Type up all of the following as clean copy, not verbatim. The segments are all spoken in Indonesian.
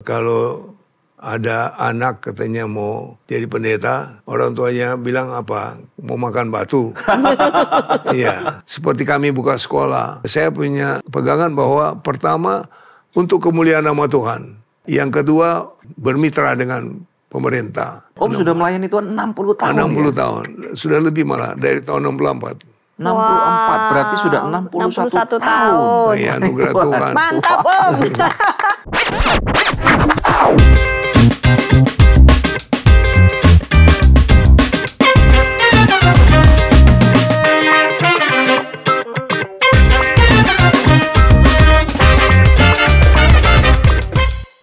Kalau ada anak katanya mau jadi pendeta, orang tuanya bilang apa? Mau makan batu. Iya, seperti kami buka sekolah. Saya punya pegangan bahwa pertama untuk kemuliaan nama Tuhan. Yang kedua bermitra dengan pemerintah. Om sudah melayani Tuhan 60 tahun 60 tahun. Sudah lebih malah dari tahun 64. 64 berarti sudah 61 tahun. Iya, anugerah Tuhan. Mantap, Om.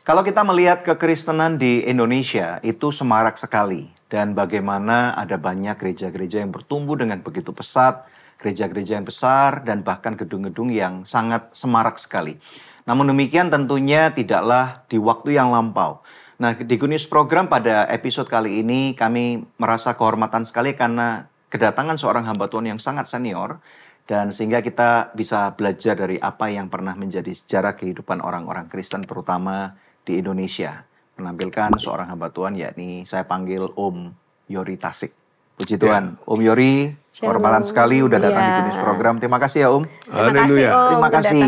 Kalau kita melihat kekristenan di Indonesia itu semarak sekali. Dan bagaimana ada banyak gereja-gereja yang bertumbuh dengan begitu pesat, gereja-gereja yang besar, dan bahkan gedung-gedung yang sangat semarak sekali. Namun demikian tentunya tidaklah di waktu yang lampau. Nah, di Good News Program pada episode kali ini kami merasa kehormatan sekali karena kedatangan seorang hamba Tuhan yang sangat senior. Dan sehingga kita bisa belajar dari apa yang pernah menjadi sejarah kehidupan orang-orang Kristen terutama di Indonesia. Menampilkan seorang hamba Tuhan yakni saya panggil Om Yori Tasik. Puji Tuhan, Om Yori, kehormatan sekali udah datang di Good News Program. Terima kasih ya Om. Haleluya. Terima kasih.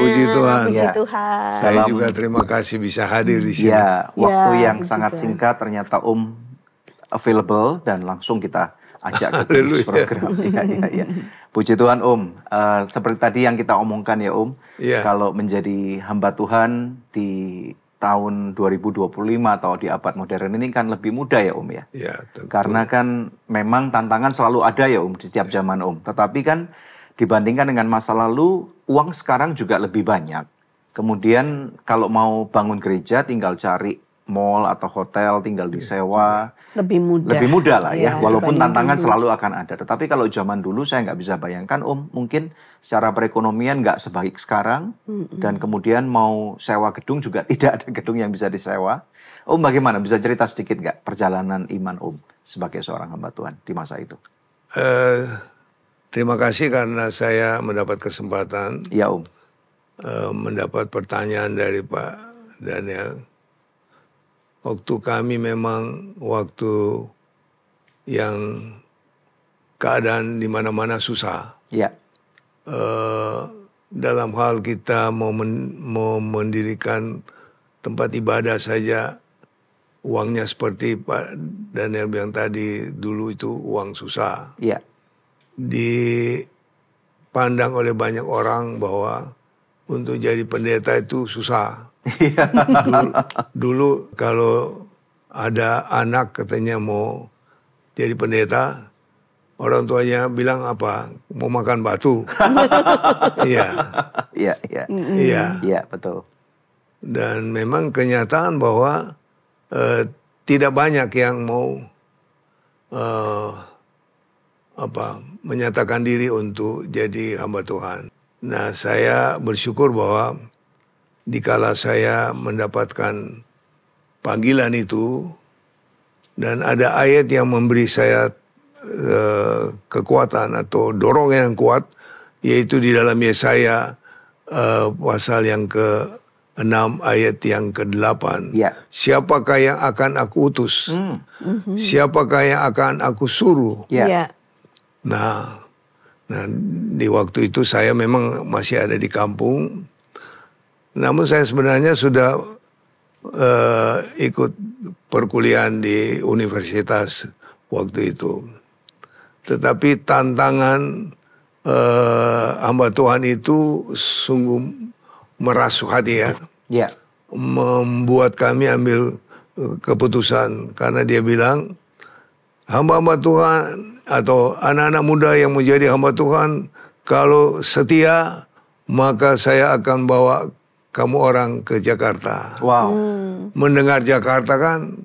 Puji Tuhan. Puji Tuhan. Saya juga terima kasih bisa hadir di sini. Ya, waktu Ya, yang sangat singkat ternyata Om available dan langsung kita ajak ke Good News Program. Ya. Puji Tuhan Om. Seperti tadi yang kita omongkan ya Om, kalau menjadi hamba Tuhan di tahun 2025 atau di abad modern ini kan lebih mudah ya Om ya. Ya, tentu. Karena kan memang tantangan selalu ada ya Om di setiap zaman Om. Tetapi kan dibandingkan dengan masa lalu, uang sekarang juga lebih banyak. Kemudian kalau mau bangun gereja tinggal cari mall atau hotel, tinggal disewa. Lebih mudah. Lebih mudah lah ya, walaupun dibanding tantangan dulu. selalu akan ada. Tetapi kalau zaman dulu saya nggak bisa bayangkan Om, mungkin secara perekonomian nggak sebaik sekarang. Dan kemudian mau sewa gedung juga tidak ada gedung yang bisa disewa. Om bagaimana, bisa cerita sedikit nggak perjalanan iman Om sebagai seorang hamba Tuhan di masa itu? Terima kasih karena saya mendapat kesempatan Ya Om. mendapat pertanyaan dari Pak Daniel. Waktu kami memang waktu yang keadaan di mana-mana susah. Ya. Dalam hal kita mau mendirikan tempat ibadah saja, uangnya seperti Pak Daniel bilang tadi, dulu itu uang susah. Ya. Dipandang oleh banyak orang bahwa untuk jadi pendeta itu susah. Dulu kalau ada anak katanya mau jadi pendeta, orang tuanya bilang apa? Mau makan batu. Iya. Iya, iya. Iya. Iya, betul. Dan memang kenyataan bahwa tidak banyak yang mau menyatakan diri untuk jadi hamba Tuhan. Nah, saya bersyukur bahwa dikala saya mendapatkan panggilan itu dan ada ayat yang memberi saya kekuatan atau dorongan yang kuat, yaitu di dalam Yesaya pasal yang ke-6 ayat yang ke-8. Ya. Siapakah yang akan aku utus? Siapakah yang akan aku suruh? Ya. Nah, di waktu itu saya memang masih ada di kampung. Namun saya sebenarnya sudah ikut perkuliahan di universitas waktu itu. Tetapi tantangan hamba Tuhan itu sungguh merasuh hati ya. Ya. Membuat kami ambil keputusan. Karena dia bilang, hamba-hamba Tuhan atau anak-anak muda yang menjadi hamba Tuhan, kalau setia, maka saya akan bawa kamu orang ke Jakarta. Wow. Mendengar Jakarta kan,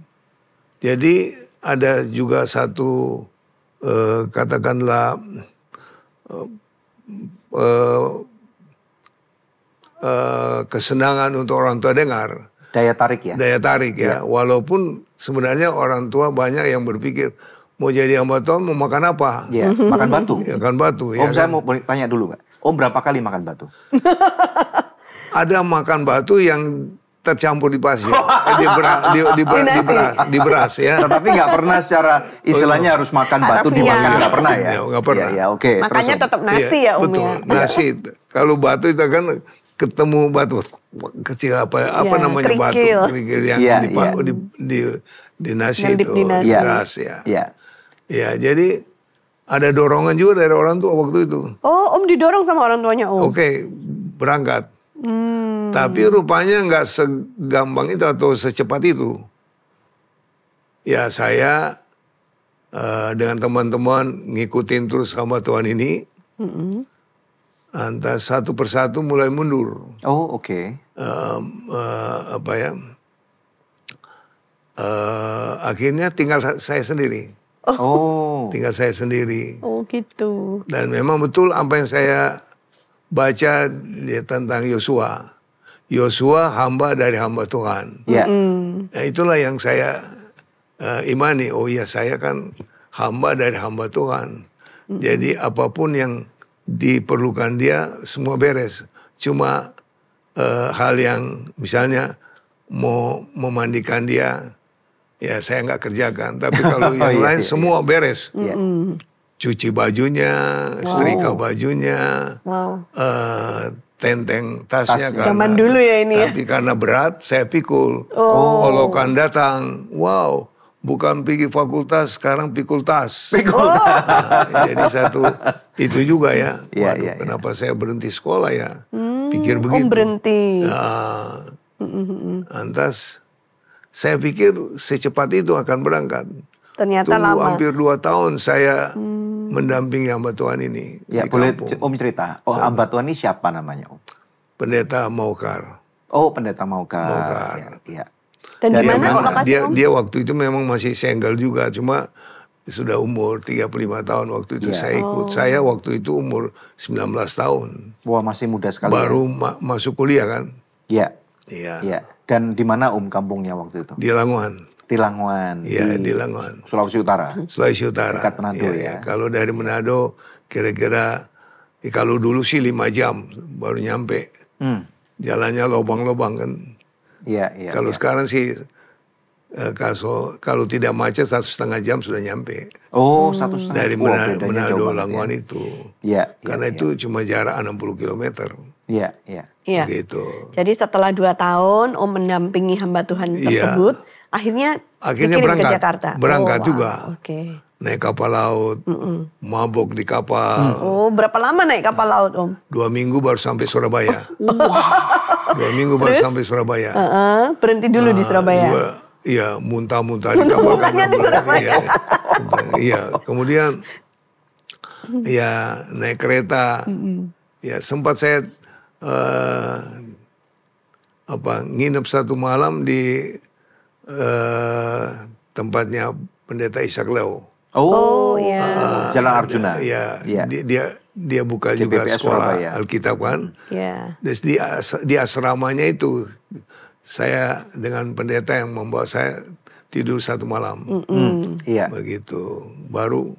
jadi ada juga satu katakanlah kesenangan untuk orang tua dengar. Daya tarik ya? Daya tarik ya. Walaupun sebenarnya orang tua banyak yang berpikir, mau jadi hamba Tuhan mau makan apa? Ya, makan batu. Ya, makan batu. Om, Ya, saya kan? mau tanya dulu Pak. Om berapa kali makan batu? Ada makan batu yang tercampur di pasir, di beras ya. Tetapi nggak pernah secara istilahnya harus makan batu Harfiah. dimakan, nggak pernah ya? Nggak pernah. Ya, oke. Makanya Terus, tetap nasi ya Om betul. ya. Nasi. Kalau batu itu kan ketemu batu kecil apa Iya, namanya batu kerikil. kerikil yang Iya, di nasi Nyelip itu di nasi. beras ya. ya. Ya, jadi ada dorongan juga dari orang tua waktu itu. Oh, Om didorong sama orang tuanya Om. Oke, berangkat. Tapi rupanya nggak segampang itu atau secepat itu. Ya saya dengan teman-teman ngikutin terus hamba Tuhan ini. Entah satu persatu mulai mundur. Oh, oke. Akhirnya tinggal saya sendiri. Oh. Tinggal saya sendiri. Oh gitu. Dan memang betul apa yang saya baca tentang Yosua. Yosua hamba dari hamba Tuhan. Ya. Nah itulah yang saya imani. Oh iya saya kan hamba dari hamba Tuhan. Jadi apapun yang diperlukan dia semua beres. Cuma hal yang misalnya mau memandikan dia, ya saya nggak kerjakan. Tapi kalau yang lain semua beres. Iya. Cuci bajunya, setrika bajunya, tenteng tasnya. Zaman dulu ya ini ya. Tapi karena berat, saya pikul. Olokan datang, wow, bukan pergi fakultas, sekarang pikul tas. Nah, jadi satu, itu juga ya. Iya, Waduh, iya, kenapa saya berhenti sekolah ya? Pikir begitu. Om berhenti. Nah, lantas saya pikir secepat itu akan berangkat. Ternyata Tunggu lama. hampir 2 tahun saya mendampingi hamba Tuhan ini Ya, di boleh kampung. Om cerita. Oh, hamba Tuhan ini siapa namanya, Om? Pendeta Maukar. Oh, pendeta Maukar. Maukar. Ya. Dan di mana memang lokasi Om? dia waktu itu memang masih single juga, cuma sudah umur 35 tahun waktu itu Iya. saya ikut. Saya waktu itu umur 19 tahun. Wah, masih muda sekali. Baru masuk kuliah kan. Ya. Iya. Ya. Dan di mana Om kampungnya waktu itu? Di Langoan. Tilanguan. Iya, di Langoan. Sulawesi Utara. Sulawesi Utara. Dekat Manado ya. Kalau dari Manado kira-kira kalau dulu sih 5 jam baru nyampe. Jalannya lobang-lobang kan. Iya, iya. Kalau iya. sekarang sih kalau tidak macet 1,5 jam sudah nyampe. Oh, 1,5. Dari Wah, bedanya Manado jauh banget Langoan ya. itu. Iya, Karena iya, itu cuma jarak 60 km. Iya, iya. Iya. Gitu. Jadi setelah 2 tahun Om mendampingi hamba Tuhan Iya. tersebut, akhirnya dikirim berangkat. ke Jakarta. Berangkat wow, juga. Oke. Naik kapal laut, mabok di kapal. Oh, berapa lama naik kapal laut Om? 2 minggu baru sampai Surabaya. 2 minggu baru sampai Surabaya. Berhenti dulu di Surabaya. Iya, muntah-muntah di kapal. Muntah-muntahnya di Surabaya. Iya, kemudian ya naik kereta. Ya sempat saya nginep 1 malam di tempatnya pendeta Ishak Leo. Oh, iya. Jalan Arjuna. Ya, Iya. dia buka juga JPPS sekolah Surabaya. Alkitab kan. Iya. Terus di asramanya itu saya dengan pendeta yang membawa saya tidur 1 malam. Iya. Begitu. Baru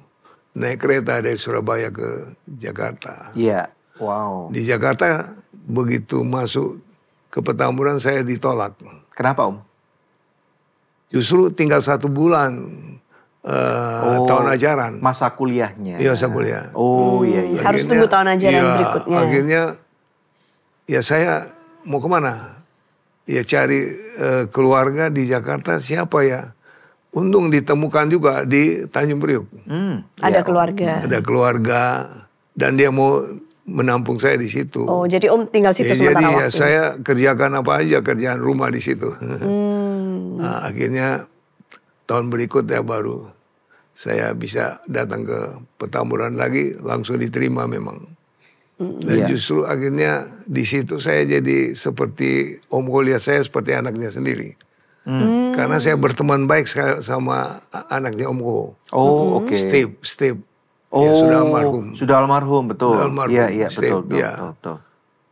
naik kereta dari Surabaya ke Jakarta. Iya. Wow. Di Jakarta begitu masuk ke Petamburan saya ditolak. Kenapa Om? Justru tinggal 1 bulan tahun ajaran. Masa kuliahnya. Iya, masa kuliah. Oh, iya, iya. Harus tunggu tahun ajaran berikutnya. Akhirnya ya saya mau kemana? Ya cari keluarga di Jakarta siapa ya? Untung ditemukan juga di Tanjung Priok. Ada keluarga. Ada keluarga dan dia mau menampung saya di situ. Oh, jadi Om tinggal situ Ya, sementara jadi ya waktu. saya kerjakan apa aja kerjaan rumah di situ. Nah, akhirnya tahun berikutnya baru saya bisa datang ke Petamburan lagi, langsung diterima memang. Dan justru akhirnya di situ saya jadi seperti Om Ko lihat saya seperti anaknya sendiri. Karena saya berteman baik sama anaknya Om Ko. Oh, oke. Steve. Oh, Ya, sudah almarhum. Sudah almarhum, betul. Sudah almarhum, Iya, iya, Steve, betul, ya. betul.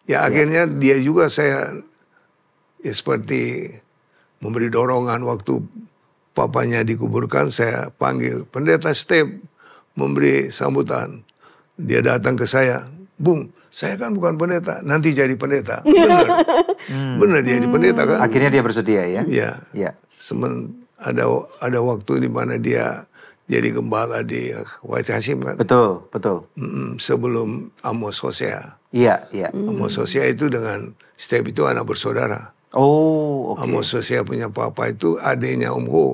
Ya akhirnya dia juga saya seperti memberi dorongan waktu papanya dikuburkan, saya panggil pendeta Steve memberi sambutan. Dia datang ke saya, Bung, saya kan bukan pendeta, nanti jadi pendeta. Benar, benar jadi pendeta kan. Akhirnya dia bersedia ya? Iya. Iya. Ada waktu di mana dia jadi gembala di White Hashim kan. Betul, betul. Sebelum Amos Hosea. Iya, iya. Amos Hosea itu dengan Step itu anak bersaudara. Oh, oke. Amos Hosea punya papa itu adiknya Om Ho.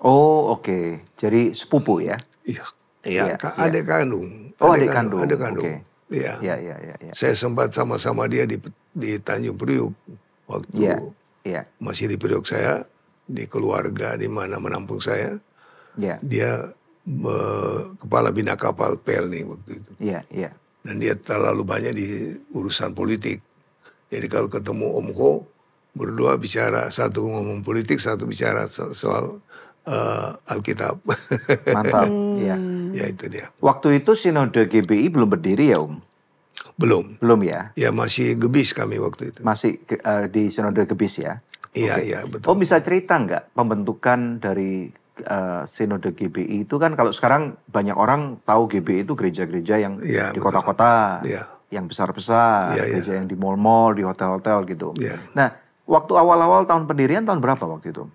Oh, oke. Jadi sepupu ya? Iya, Iya, adik kandung. Oh, adik kandung. Adik kandung. Oke. Iya. Iya, iya, iya. Saya sempat sama-sama dia di Tanjung Priuk waktu Iya, iya. masih di Priuk saya, di keluarga di mana menampung saya. Iya, Dia kepala bina kapal Pelni waktu itu. iya, iya. Dan dia terlalu banyak di urusan politik. Jadi kalau ketemu Om Ko, berdua bicara, satu ngomong politik, satu bicara soal Alkitab. Mantap. Iya. Ya itu dia. Waktu itu Sinode GBI belum berdiri ya, Om? Belum. Belum ya? Ya masih gebis kami waktu itu. Masih di Sinode Gebis ya? Iya, iya betul. Om bisa cerita nggak pembentukan dari Sinode GBI itu kan kalau sekarang banyak orang tahu GBI itu gereja-gereja yang Iya, di betul. kota-kota, Iya. yang besar-besar, Iya, iya. gereja yang di mall-mall, di hotel-hotel gitu. Iya. Nah, waktu awal-awal tahun pendirian tahun berapa waktu itu?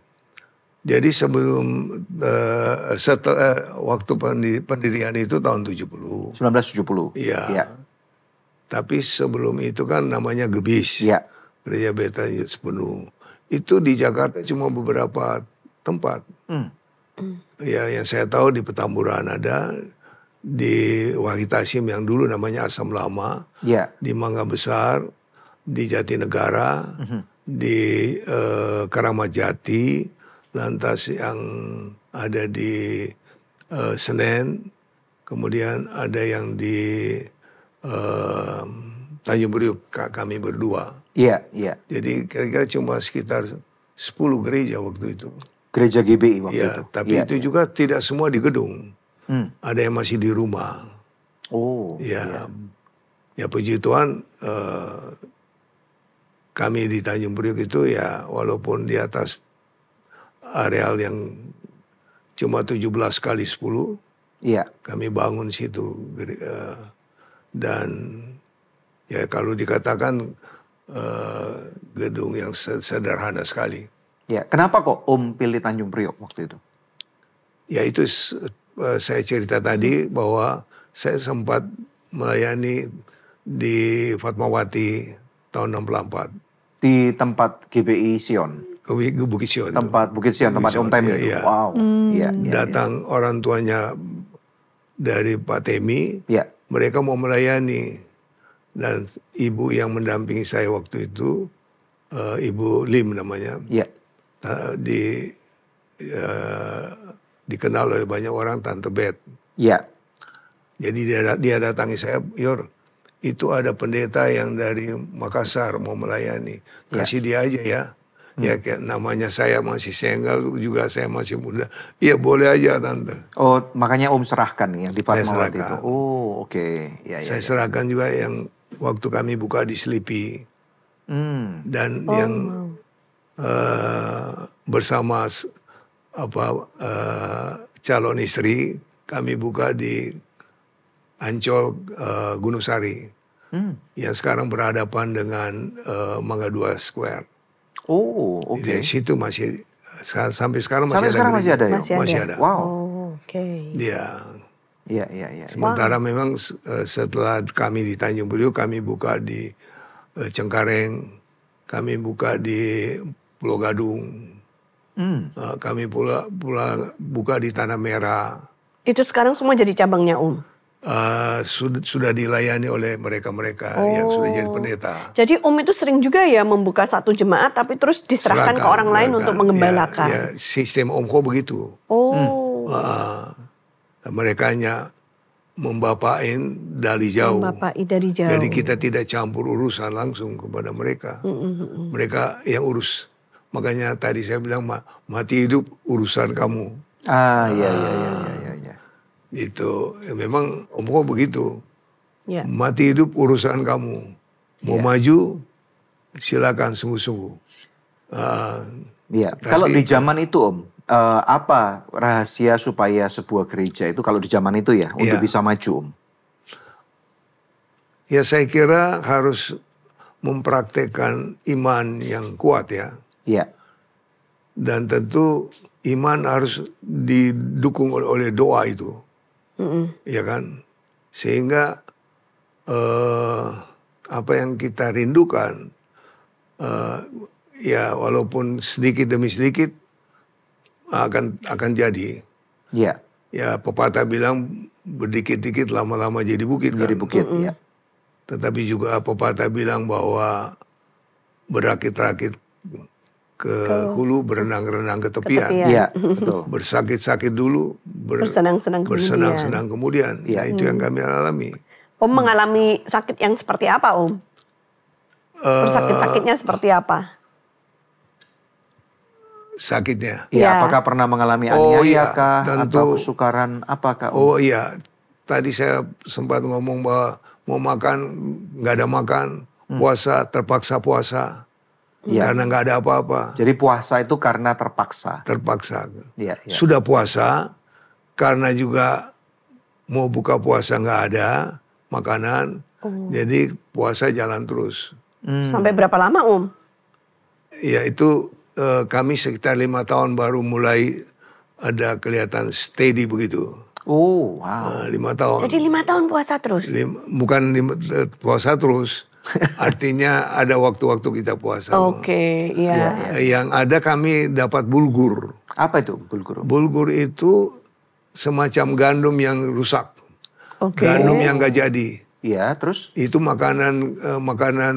Jadi sebelum setelah waktu pendirian itu tahun 70. 1970. Iya. Iya. Tapi sebelum itu kan namanya Gebis. Iya. Gereja Beta Yesus Penuh. Itu di Jakarta cuma beberapa tempat. Ya, yang saya tahu di Petamburan ada, di Wahid Hashim yang dulu namanya Asam Lama, Iya. di Mangga Besar, di Jatinegara, di Keramat Jati, lantas yang ada di Senen, kemudian ada yang di Tanjung Priuk, kami berdua. Iya, iya. Jadi kira-kira cuma sekitar 10 gereja waktu itu. Gereja GBI waktu Ya, itu. tapi Iya. itu juga tidak semua di gedung. Ada yang masih di rumah. Oh. Ya, ya puji Tuhan, kami di Tanjung Priuk itu ya walaupun di atas areal yang cuma 17 kali 10, Iya. kami bangun situ. Dan ya kalau dikatakan gedung yang sederhana sekali. Ya, kenapa kok Om pilih Tanjung Priok waktu itu? Ya itu saya cerita tadi bahwa saya sempat melayani di Fatmawati tahun 64. Di tempat GBI Sion, Ke Bukit Sion. tempat Bukit Sion, tempat Om Tem itu. Iya. Wow. Iya, iya, Datang orang tuanya dari Pak Temi, iya. mereka mau melayani. Dan ibu yang mendampingi saya waktu itu, Ibu Lim namanya, Iya. dikenal oleh banyak orang Tante Bet. Iya. Jadi dia datangi saya, Yor, itu ada pendeta yang dari Makassar mau melayani, kasih dia aja ya. Ya kayak namanya saya masih single juga, saya masih muda. Iya boleh aja Tante. Oh, makanya Om serahkan nih yang di Saya Fatmawati itu. serahkan. Oh, oke. Ya, ya, Saya ya. serahkan juga yang waktu kami buka di Sleepy. Dan yang bersama calon istri kami buka di Ancol Gunung Sari yang sekarang berhadapan dengan Mangga 2 Square. Oh, oke. Di situ masih sampai sekarang masih Sampai ada. sekarang masih gereja. ada ya? Masih ada. Wow. Oh, oke. Iya. Iya, iya, iya. Sementara memang setelah kami di Tanjung Priok, kami buka di Cengkareng, kami buka di Pulau Gadung, kami pula buka di Tanah Merah. Itu sekarang semua jadi cabangnya Om? Sudah dilayani oleh mereka-mereka yang sudah jadi pendeta. Jadi Om itu sering juga ya membuka satu jemaat tapi terus diserahkan ke orang lain untuk mengembalakan? Ya, sistem Omko begitu. Oh. Mereka hanya membapain dari jauh. Membapai dari jauh. Jadi kita tidak campur urusan langsung kepada mereka. Mereka yang urus. Makanya tadi saya bilang mati hidup urusan kamu. Iya, iya, iya, iya, iya. Itu memang Omko begitu. Ya. Mati hidup urusan kamu. Mau maju silakan sungguh-sungguh. Iya. Kalau di zaman itu Om, apa rahasia supaya sebuah gereja itu kalau di zaman itu ya untuk bisa maju Om? Ya saya kira harus mempraktekkan iman yang kuat ya. Iya. Dan tentu iman harus didukung oleh doa itu. Ya kan? Sehingga apa yang kita rindukan, ya walaupun sedikit demi sedikit akan jadi. Iya. Ya pepatah bilang berdikit-dikit lama-lama jadi bukit Jadi kan. bukit, ya. Tetapi juga pepatah bilang bahwa berakit-rakit ke hulu, berenang-renang ke tepian. Iya, betul. Bersakit-sakit dulu, Bersenang-senang kemudian. bersenang-senang kemudian. Iya. Nah, itu yang kami alami. Om mengalami sakit yang seperti apa, Om? Terus sakit-sakitnya seperti apa? Sakitnya. Iya, Ya. apakah pernah mengalami Oh, aniaya iya, kah tentu. atau kesukaran apakah? Om? Oh iya, tadi saya sempat ngomong bahwa mau makan nggak ada makan, puasa terpaksa puasa, karena nggak ada apa-apa, Jadi puasa itu karena terpaksa. terpaksa. Iya, iya. Sudah puasa, karena juga mau buka puasa nggak ada makanan, jadi puasa jalan terus. Sampai berapa lama, Om? Ya itu kami sekitar 5 tahun baru mulai ada kelihatan steady begitu. Oh, wow. 5 tahun. Jadi 5 tahun puasa terus? Bukan puasa terus, artinya ada waktu-waktu kita puasa. Oke, iya. Yang ada kami dapat bulgur. Apa itu bulgur? Bulgur itu semacam gandum yang rusak, Oke. gandum yang gak jadi. Iya, terus? Itu makanan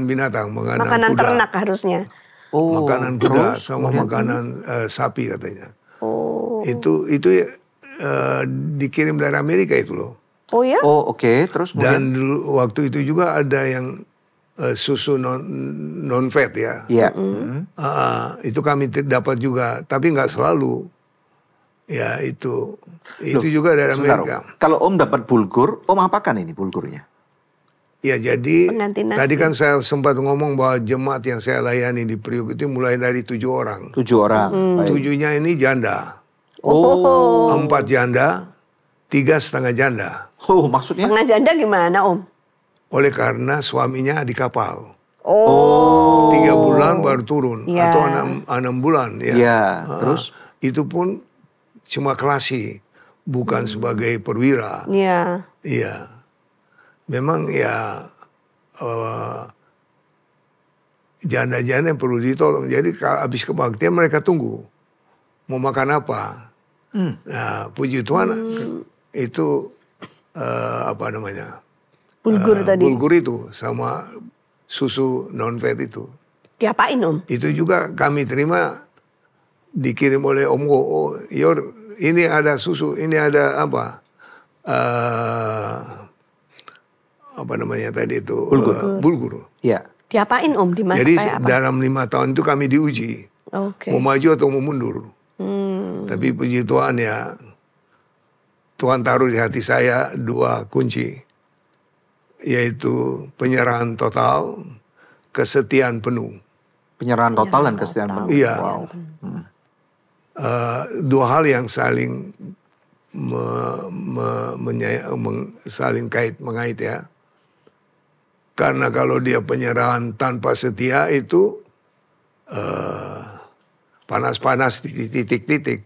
binatang, Makanan kuda, ternak harusnya. Oh, makanan kuda terus? sama makanan sapi katanya. Oh. Itu dikirim dari Amerika itu loh. Oh ya? Oh, oke. Terus kemudian? Dan dulu, waktu itu juga ada yang susu non fat ya. Iya. Itu kami dapat juga, tapi nggak selalu. Ya itu juga dari Sebentar, Amerika. Om. Kalau Om dapat bulgur, Om apakan ini bulgurnya? Ya jadi Pengganti nasi. tadi kan saya sempat ngomong bahwa jemaat yang saya layani di Priok itu mulai dari 7 orang. 7 orang. Baik. 7-nya ini janda, Oh. 4 janda, 3,5 janda. Oh, maksudnya? Setengah janda gimana, Om? Oleh karena suaminya di kapal. Oh. 3 bulan baru turun Ya. atau 6 bulan ya. Iya, terus? Itu pun cuma kelasi, bukan sebagai perwira. Iya. Iya. Memang ya janda-janda yang perlu ditolong. Jadi kalau habis kebaktian mereka tunggu mau makan apa. Nah, puji Tuhan itu apa namanya? Bulgur tadi. Bulgur itu sama susu non fat itu. Diapain, Om? Itu juga kami terima dikirim oleh Om Go. Oh, Yor, ini ada susu, ini ada apa? Apa namanya tadi itu? Bulgur. Iya. Diapain, Om? Dimasak Jadi kayak apa? dalam 5 tahun itu kami diuji. Oke. Mau maju atau mau mundur. Tapi puji Tuhan ya, Tuhan taruh di hati saya 2 kunci. Yaitu penyerahan total, kesetiaan penuh. Penyerahan total dan kesetiaan penuh. Iya. Wow. 2 hal yang saling saling mengait ya. Karena kalau dia penyerahan tanpa setia itu panas-panas titik-titik.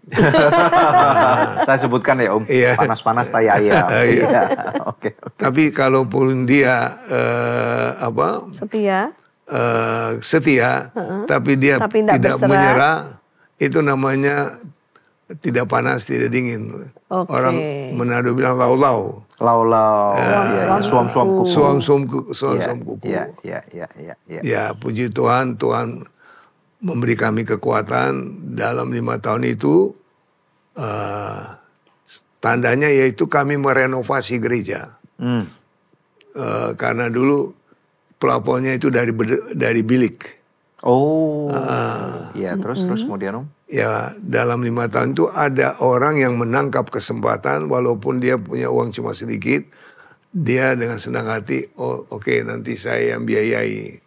Saya sebutkan ya Om, Iya. panas-panas tai ayam. Iya. Oke. Tapi kalaupun dia Setia. setia, tapi dia Tapi tidak tidak berserah. menyerah, itu namanya tidak panas, tidak dingin. Oke. Orang Manado bilang lau-lau. Lau-lau, iya, suam-suam kuku. Suam-suam kuku. Iya. Ya, puji Tuhan, Tuhan memberi kami kekuatan dalam 5 tahun itu. Tandanya yaitu kami merenovasi gereja. Karena dulu pelafonnya itu dari bilik. Oh, iya. Terus kemudian Om? Ya, dalam 5 tahun itu ada orang yang menangkap kesempatan walaupun dia punya uang cuma sedikit, dia dengan senang hati, oh oke, nanti saya yang biayai.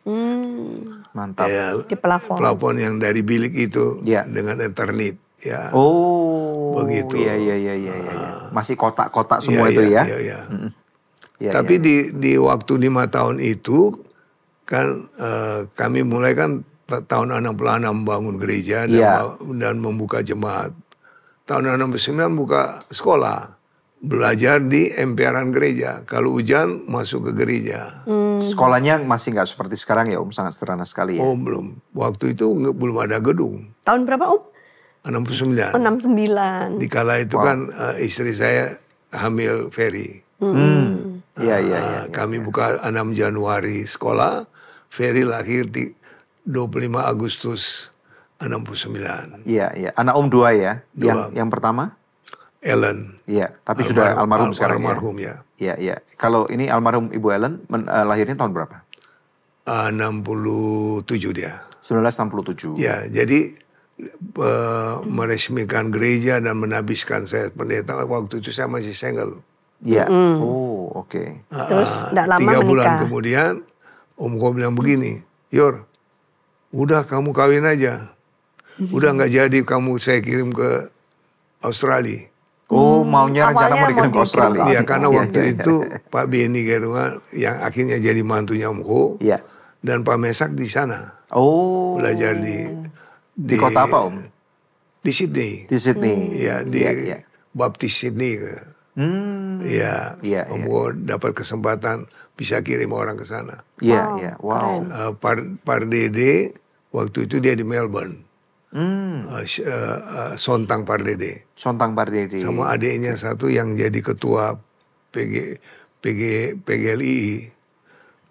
Mantap. Ya, Di plafon. plafon yang dari bilik itu Ya. dengan Eternit. Ya. Oh, Begitu. Iya. Masih kotak-kotak semua itu ya. Iya. Tapi di waktu 5 tahun itu kan kami mulai kan tahun 66 bangun gereja dan membuka jemaat. Tahun 69 buka sekolah. Belajar di emperan gereja. Kalau hujan masuk ke gereja. Sekolahnya masih nggak seperti sekarang ya Om, sangat sederhana sekali ya. Oh belum. Waktu itu belum ada gedung. Tahun berapa Om? 69. 69. Dikala itu kan istri saya hamil Ferry. Iya. Kami buka 6 Januari sekolah. Ferry lahir di 25 Agustus 69. Iya. Anak Om 2 ya. Dua. Yang pertama? Ellen. Iya, tapi sudah almarhum sekarang almarhum ya. Iya. Kalau ini almarhum Ibu Ellen lahirnya tahun berapa? 67 dia. 1967. Ya, jadi meresmikan gereja dan menabiskan saya pendeta. Waktu itu saya masih single. Iya. Oh, oke. Terus tidak lama 3 bulan menikah. kemudian Omku bilang begini, Yor, udah kamu kawin aja. Udah nggak jadi kamu saya kirim ke Australia. Oh, maunya rencana mau dikirim ke Australia. Iya, karena waktu itu Pak Beni Gerunga yang akhirnya jadi mantunya Omku. Iya. Dan Pak Mesak di sana. Oh. Belajar di kota apa Om? Di Sydney. Di Sydney. Iya, di Baptis Sydney. Iya. Omku dapat kesempatan bisa kirim orang ke sana. Iya. Wow. Pardede waktu itu dia di Melbourne. Sontang Pardede. Sontang Pardede. Sama adiknya satu yang jadi ketua PGLI.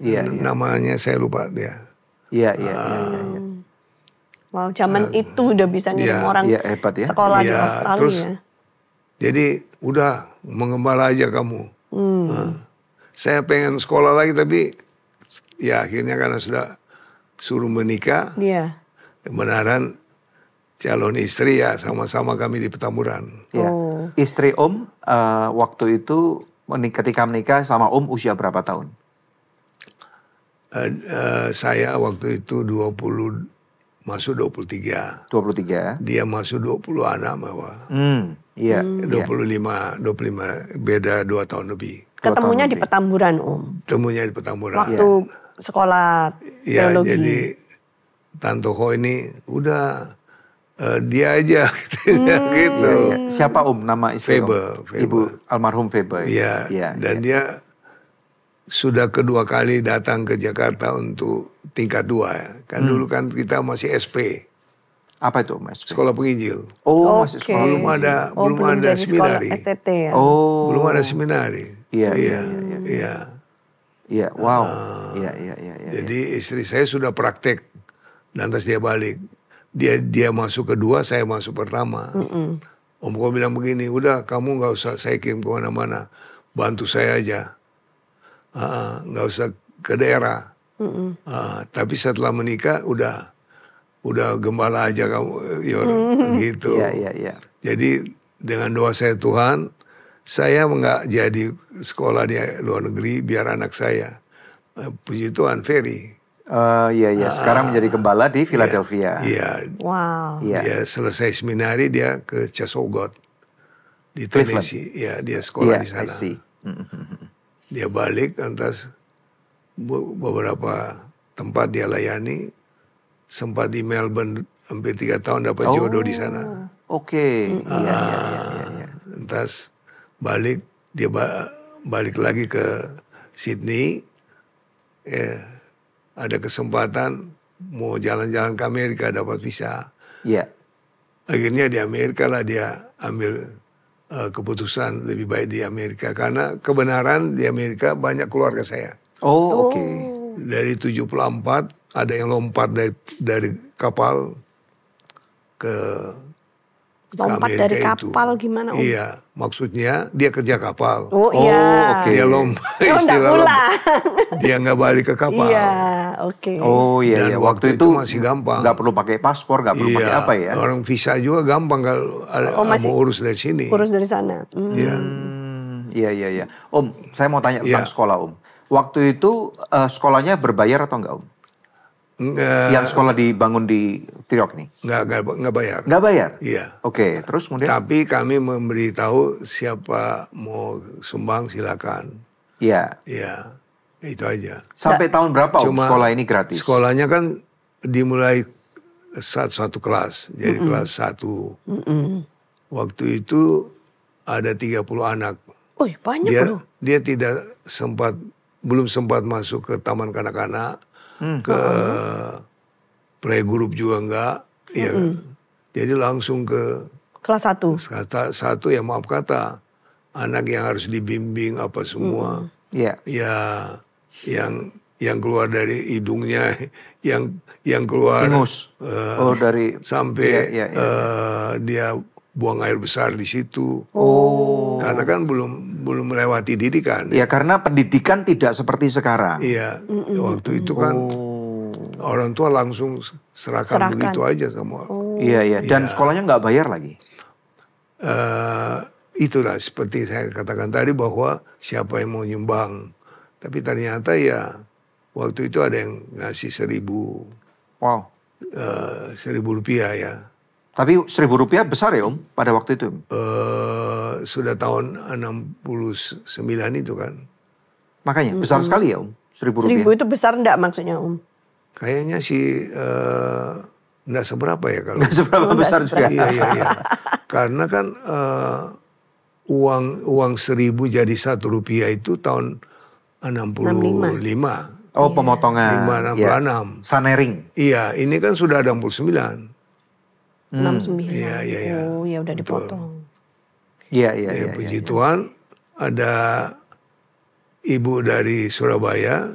Iya. Namanya saya lupa dia. Iya. Wow, zaman itu udah bisa ngirim orang hebat ya. sekolah di Australia. Terus, jadi udah mengembala aja kamu. Saya pengen sekolah lagi tapi ya akhirnya karena sudah suruh menikah. Iya. Kebenaran calon istri ya sama-sama kami di Petamburan. Ya. Istri Om waktu itu ketika menikah sama Om usia berapa tahun? Saya waktu itu masuk 23. 23. Dia masuk 20 anak mawa. Iya. 25 beda 2 tahun lebih. Ketemunya di Petamburan Om. Temunya di Petamburan. Waktu sekolah teologi. Jadi Tante Ho ini udah dia aja gitu. Siapa Om nama istri Febe. Ibu almarhum Febe. Iya. Dan dia sudah kedua kali datang ke Jakarta untuk tingkat 2 ya. Kan dulu kan kita masih SP. Apa itu Mas? Sekolah penginjil. Oh, masih sekolah. Belum ada seminari. STT ya. Oh. Belum ada seminari. Iya. Wow. Iya. Jadi istri saya sudah praktek. Lantas dia balik. Dia masuk kedua, saya masuk pertama. Om Ko bilang begini, udah kamu nggak usah saya kirim kemana-mana, bantu saya aja, nggak usah ke daerah. Tapi setelah menikah udah gembala aja kamu, Yor, gitu. Iya. Jadi dengan doa saya Tuhan, saya nggak jadi sekolah di luar negeri biar anak saya. Puji Tuhan, Ferry. Iya. Sekarang menjadi gembala di Philadelphia. Iya. Wow. Dia selesai seminari dia ke Chasogot di Tennessee. Ya, dia sekolah di sana. Dia balik lantas beberapa tempat dia layani. Sempat di Melbourne hampir 3 tahun dapat jodoh di sana. Oke. Iya. Lantas dia balik lagi ke Sydney. Ada kesempatan mau jalan-jalan ke Amerika dapat visa. Iya. Akhirnya di Amerika lah dia ambil keputusan lebih baik di Amerika. Karena kebenaran di Amerika banyak keluarga saya. Oh, oke. Dari 74 ada yang lompat dari kapal ke Lompat Amerika dari kapal itu. Gimana Om? Iya, maksudnya dia kerja kapal. Oh iya. Oke. Dia lompat. Enggak pulang. Dia nggak balik ke kapal. Iya, oke. Oh iya. Dan waktu itu masih gampang. Nggak perlu pakai paspor, nggak perlu pakai apa ya? Orang visa juga gampang kalau mau urus dari sini. Urus dari sana. Iya. Om, saya mau tanya tentang sekolah Om. Waktu itu sekolahnya berbayar atau enggak Om? Yang sekolah dibangun di Tirok nih? Nggak bayar. Nggak bayar? Iya. Oke, terus kemudian? Tapi kami memberitahu siapa mau sumbang silakan. Iya. Ya, itu aja. Sampai tahun berapa Om sekolah ini gratis? Sekolahnya kan dimulai satu kelas, jadi kelas 1. Waktu itu ada 30 anak. Oh, banyak loh. Dia belum sempat masuk ke taman kanak-kanak, ke playgroup juga enggak. Ya, jadi langsung ke Kelas 1. kata satu, ya maaf kata, anak yang harus dibimbing apa semua. Iya. Ya, yang keluar dari hidungnya, yang keluar Ingus. Dari sampai iya. dia buang air besar di situ. Karena kan belum melewati didikan. Iya, karena pendidikan tidak seperti sekarang. Iya, waktu itu kan orang tua langsung serahkan begitu aja sama. Iya. Dan sekolahnya nggak bayar lagi. Itulah seperti saya katakan tadi bahwa siapa yang mau nyumbang. Tapi ternyata ya waktu itu ada yang ngasih 1.000 Wow. 1.000 rupiah ya. Tapi 1.000 rupiah besar ya Om pada waktu itu? Sudah tahun 69 itu kan. Makanya besar sekali ya Om, 1.000 rupiah. 1.000 itu besar enggak maksudnya Om? Kayaknya sih enggak seberapa ya kalau. Nggak seberapa besar juga. Iya. Karena kan uang 1.000 jadi 1 rupiah itu tahun 65. Oh, pemotongan. 66. Ya. Sanering. Iya, ini kan sudah ada 69. 69. Iya. Oh, ya udah dipotong. Iya. Puji Tuhan, ada ibu dari Surabaya,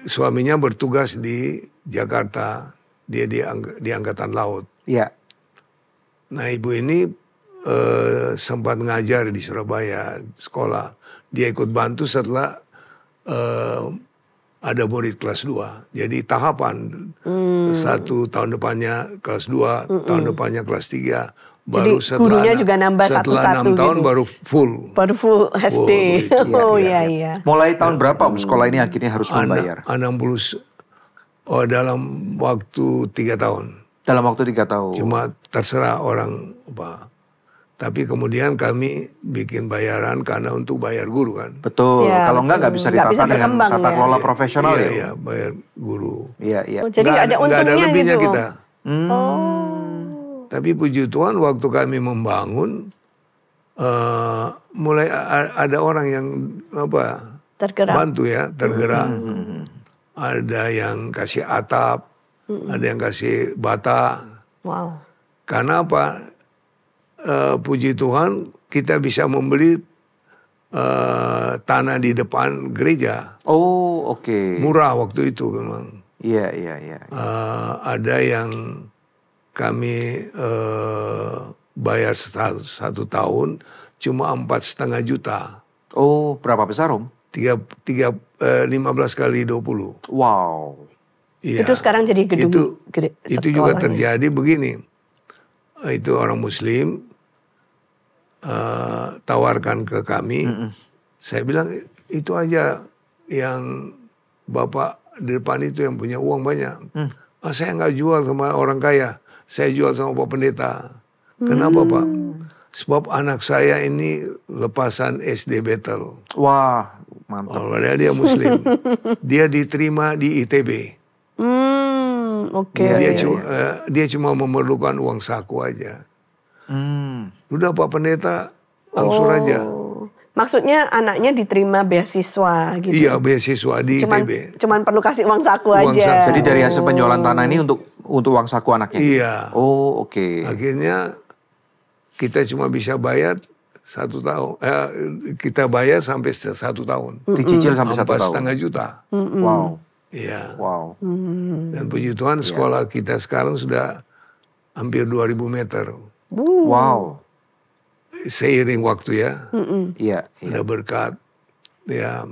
suaminya bertugas di Jakarta, dia di Angkatan Laut. Iya. Nah, ibu ini sempat ngajar di Surabaya sekolah. Dia ikut bantu setelah ada murid kelas 2. Jadi tahapan, 1 tahun depannya kelas 2, tahun depannya kelas 3. Baru jadi gurunya juga nambah satu-satu setelah 6 tahun gitu. baru full. Baru full SD. Iya. Mulai tahun berapa Om sekolah ini akhirnya harus membayar? 60, dalam waktu 3 tahun. Dalam waktu 3 tahun. Cuma terserah orang apa. Tapi kemudian kami bikin bayaran karena untuk bayar guru kan. Betul. Ya, kalau nggak bisa ditata dengan tata kelola profesional ya. Iya, bayar guru. Iya. Oh, jadi ada untungnya ada lebihnya gitu. kita. Tapi puji Tuhan waktu kami membangun, mulai ada orang yang Tergerak. bantu ya, tergerak. Ada yang kasih atap, ada yang kasih bata. Wow. Karena apa? Puji Tuhan kita bisa membeli tanah di depan gereja. Oh, oke. Murah waktu itu memang. Iya. Ada yang kami bayar satu tahun cuma 4,5 juta. Oh, berapa besar Om? 15 kali 20. Wow. Iya. Itu sekarang jadi gedung itu juga terjadi begini. Itu orang Muslim tawarkan ke kami. Saya bilang itu aja yang Bapak di depan itu yang punya uang banyak. Saya nggak jual sama orang kaya. Saya jual sama Pak Pendeta. Kenapa Pak? Sebab anak saya ini lepasan SD Bethel. Wah, mantap. Padahal dia Muslim. Dia diterima di ITB. Oke. Dia cuma memerlukan uang saku aja. Udah Pak Pendeta angsur aja. Maksudnya anaknya diterima beasiswa gitu. Iya, beasiswa di ITB. Cuman perlu kasih uang saku Uang aja. saku. Jadi dari hasil penjualan tanah ini untuk uang saku anaknya? Iya. Oh, oke. Akhirnya kita cuma bisa bayar 1 tahun. Kita bayar sampai 1 tahun. Dicicil sampai 1 tahun? 4,5 juta. Wow. Iya. Wow. Dan puji Tuhan sekolah kita sekarang sudah hampir 2.000 meter. Wow. Seiring waktu ya. Iya. Udah berkat. Ya.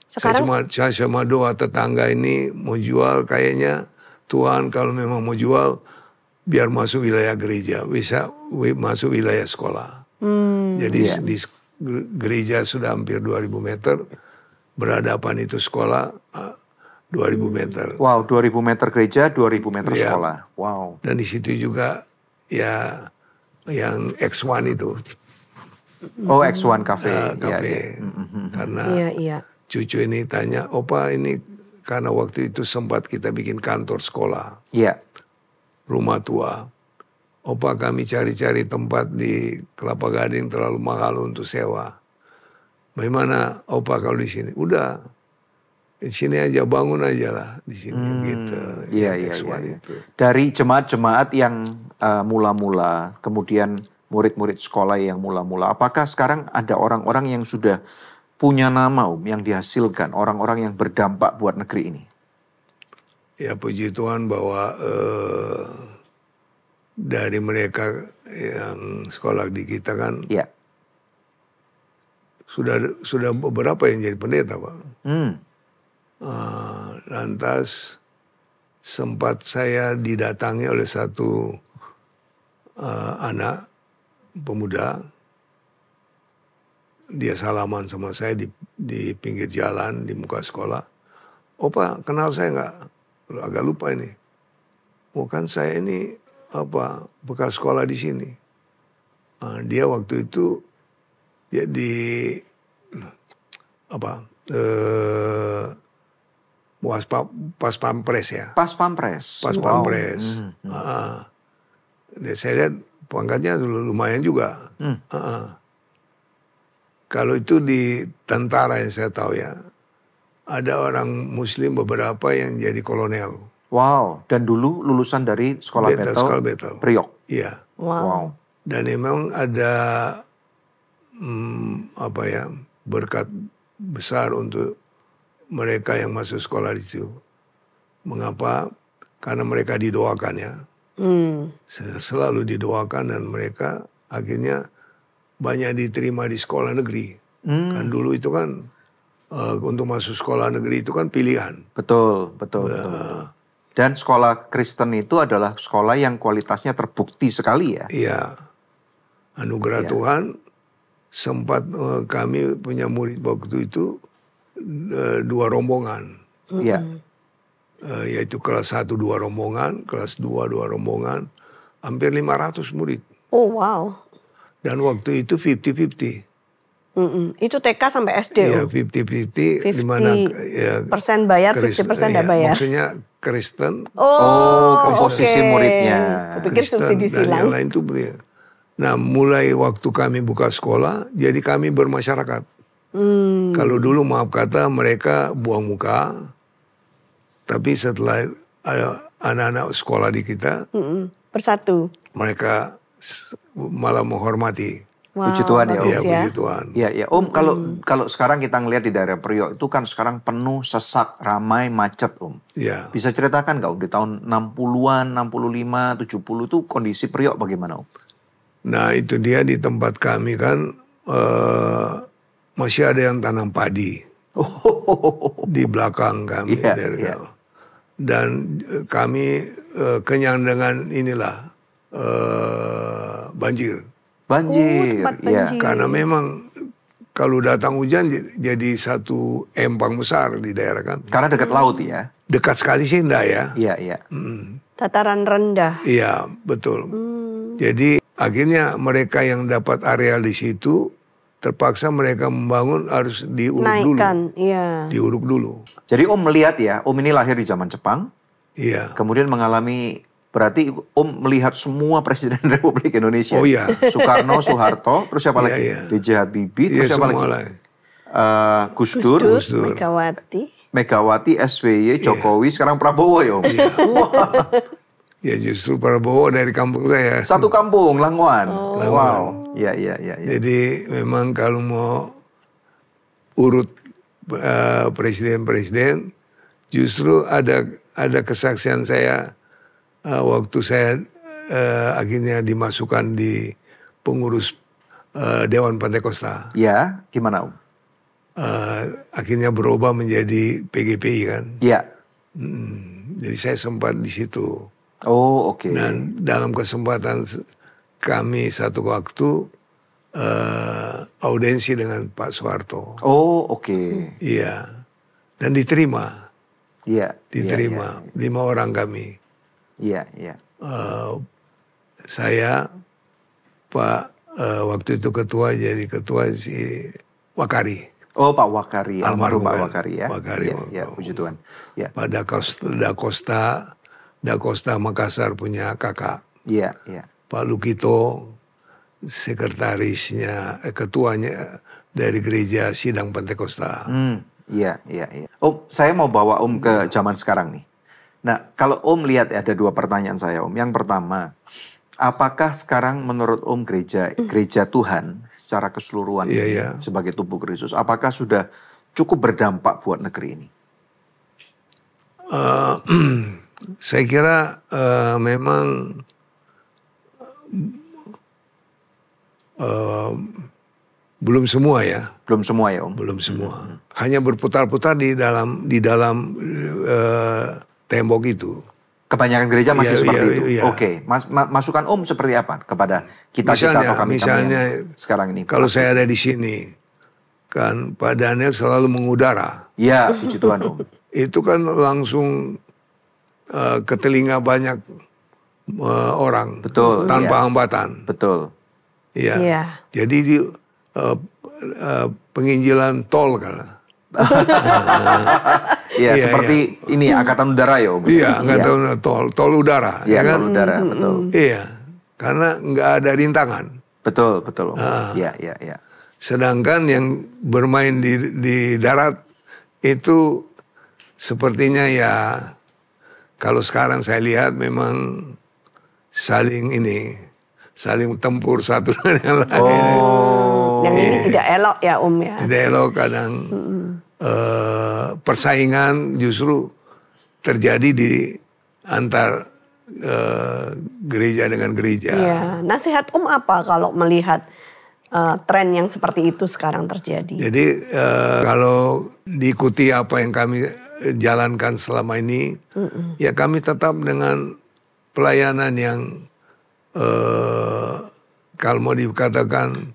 Sekarang? Saya cuma doa tetangga ini mau jual kayaknya. Tuhan kalau memang mau jual biar masuk wilayah gereja. Bisa masuk wilayah sekolah. Jadi di gereja sudah hampir 2.000 meter. Berhadapan itu sekolah 2.000 meter. Wow, 2.000 meter gereja, 2.000 meter Iya. sekolah. Wow. Dan di situ juga ya yang X1 itu. Oh, X1 Cafe. Cafe. Karena Iya. cucu ini tanya, Opa ini karena waktu itu sempat kita bikin kantor sekolah, Iya. rumah tua. Opa kami cari-cari tempat di Kelapa Gading terlalu mahal untuk sewa. Bagaimana Opa kalau di sini? Udah, di sini aja bangun aja lah di sini gitu. Iya. Itu. Dari jemaat-jemaat yang mula-mula, kemudian murid-murid sekolah yang mula-mula, apakah sekarang ada orang-orang yang sudah punya nama yang dihasilkan, orang-orang yang berdampak buat negeri ini? Ya puji Tuhan bahwa dari mereka yang sekolah di kita kan Iya. sudah beberapa yang jadi pendeta, Pak. Lantas sempat saya didatangi oleh satu anak pemuda. Dia salaman sama saya di pinggir jalan di muka sekolah. Opa kenal saya nggak? Agak lupa ini. Bukan saya ini bekas sekolah di sini. Dia waktu itu jadi pas pampres ya. Pas pampres. Pas pampres. Saya lihat pangkatnya lumayan juga. Kalau itu di tentara yang saya tahu ya, ada orang Muslim beberapa yang jadi kolonel. Wow, dan dulu lulusan dari sekolah battle Priok. Iya. Wow. Dan memang ada berkat besar untuk mereka yang masuk sekolah itu. Mengapa? Karena mereka didoakan ya. Selalu didoakan dan mereka akhirnya banyak diterima di sekolah negeri. Kan dulu itu kan untuk masuk sekolah negeri itu kan pilihan. Betul. Dan sekolah Kristen itu adalah sekolah yang kualitasnya terbukti sekali ya. Iya. Anugerah Tuhan sempat kami punya murid waktu itu 2 rombongan. Iya. Yaitu kelas 1 2 rombongan, kelas 2 2 rombongan, hampir 500 murid. Oh wow. Dan waktu itu 50-50. Itu TK sampai SD. Iya 50-50. 50% di mana persen bayar, 50% tidak bayar. Maksudnya Kristen. Komposisi muridnya. Kupikir subsidi dan silang. yang lain itu beli. Nah mulai waktu kami buka sekolah, jadi kami bermasyarakat. Kalau dulu maaf kata mereka buang muka, tapi setelah ada anak-anak sekolah di kita, Persatu. mereka malah menghormati. Wow, Puji Tuhan ya, Om. Iya, puji Tuhan. Iya, Om. Kalau sekarang kita ngelihat di daerah Priok itu kan sekarang penuh, sesak, ramai, macet, Om. Iya. Bisa ceritakan nggak, Om, di tahun 60-an, 65, 70 itu kondisi Priok bagaimana, Om? Nah itu dia di tempat kami kan masih ada yang tanam padi di belakang kami. Iya. Dan kami kenyang dengan inilah banjir. Tempat banjir. Karena memang kalau datang hujan jadi satu empang besar di daerah kami. Karena dekat laut ya? Dekat sekali sih enggak ya. Iya. Dataran rendah. Iya betul. Jadi akhirnya mereka yang dapat areal di situ terpaksa mereka membangun harus diuruk Naikkan, dulu. iya. Diuruk dulu. Jadi Om melihat ya, Om ini lahir di zaman Jepang. Iya. Kemudian mengalami, berarti Om melihat semua presiden Republik Indonesia. Oh iya. Soekarno, Soeharto, terus siapa lagi? Iya. B.J. Habibie, terus Iya siapa semua lagi? lah. Gus Dur, Megawati, SBY, Jokowi, sekarang Prabowo ya Om. Wah, Ya justru Prabowo dari kampung saya. satu kampung, Langwan. Wow. Iya. Jadi memang kalau mau urut presiden-presiden, justru ada kesaksian saya waktu saya akhirnya dimasukkan di pengurus Dewan Pantekosta. Ya, gimana Om? Akhirnya berubah menjadi PGPI kan. Iya. Jadi saya sempat di situ. Oh, oke. Dan dalam kesempatan kami satu waktu audensi dengan Pak Soeharto. Oh, oke. Iya. Dan diterima. Iya. Diterima. 5 orang kami. Iya. Saya, Pak waktu itu jadi ketua si Wakari. Oh, Pak Wakari, Almarhum Pak kan? Wakari ya. Wakari. Ya, puji Tuhan. Ya. Pak Da Costa Makassar punya kakak. Iya. Pak Lukito sekretarisnya, ketuanya dari gereja Sidang Pantekosta. Iya. Om, saya mau bawa Om ke zaman sekarang nih. Nah, kalau Om lihat ada 2 pertanyaan saya, Om. Yang pertama, apakah sekarang menurut Om gereja Tuhan secara keseluruhan ini, sebagai tubuh Kristus, apakah sudah cukup berdampak buat negeri ini? Saya kira memang belum semua ya. Belum semua ya, Om. Belum semua. Hanya berputar-putar di dalam tembok itu. Kebanyakan gereja masih seperti itu. Iya. Oke, masukan Om seperti apa kepada kita atau kami yang sekarang ini? Kalau saya ada di sini, kan Pak Daniel selalu mengudara. Iya, puji Tuhan, Om. Itu kan langsung ke telinga banyak orang. Betul. Tanpa hambatan. Betul. Iya. Jadi di penginjilan tol kan. Iya, seperti ini Angkatan Udara ya, Om. Iya, Angkatan tol udara. Iya, kan? tol udara, betul. Iya, karena nggak ada rintangan. Betul, Om. Iya. Sedangkan yang bermain di darat itu sepertinya ya, kalau sekarang saya lihat memang saling tempur satu dengan yang lain. Yang ini tidak elok ya, Om ya. Tidak elok, kadang persaingan justru terjadi di antar gereja dengan gereja. Iya. Nasihat Om apa kalau melihat tren yang seperti itu sekarang terjadi? Jadi kalau diikuti apa yang kami jalankan selama ini, ya kami tetap dengan pelayanan yang kalau mau dikatakan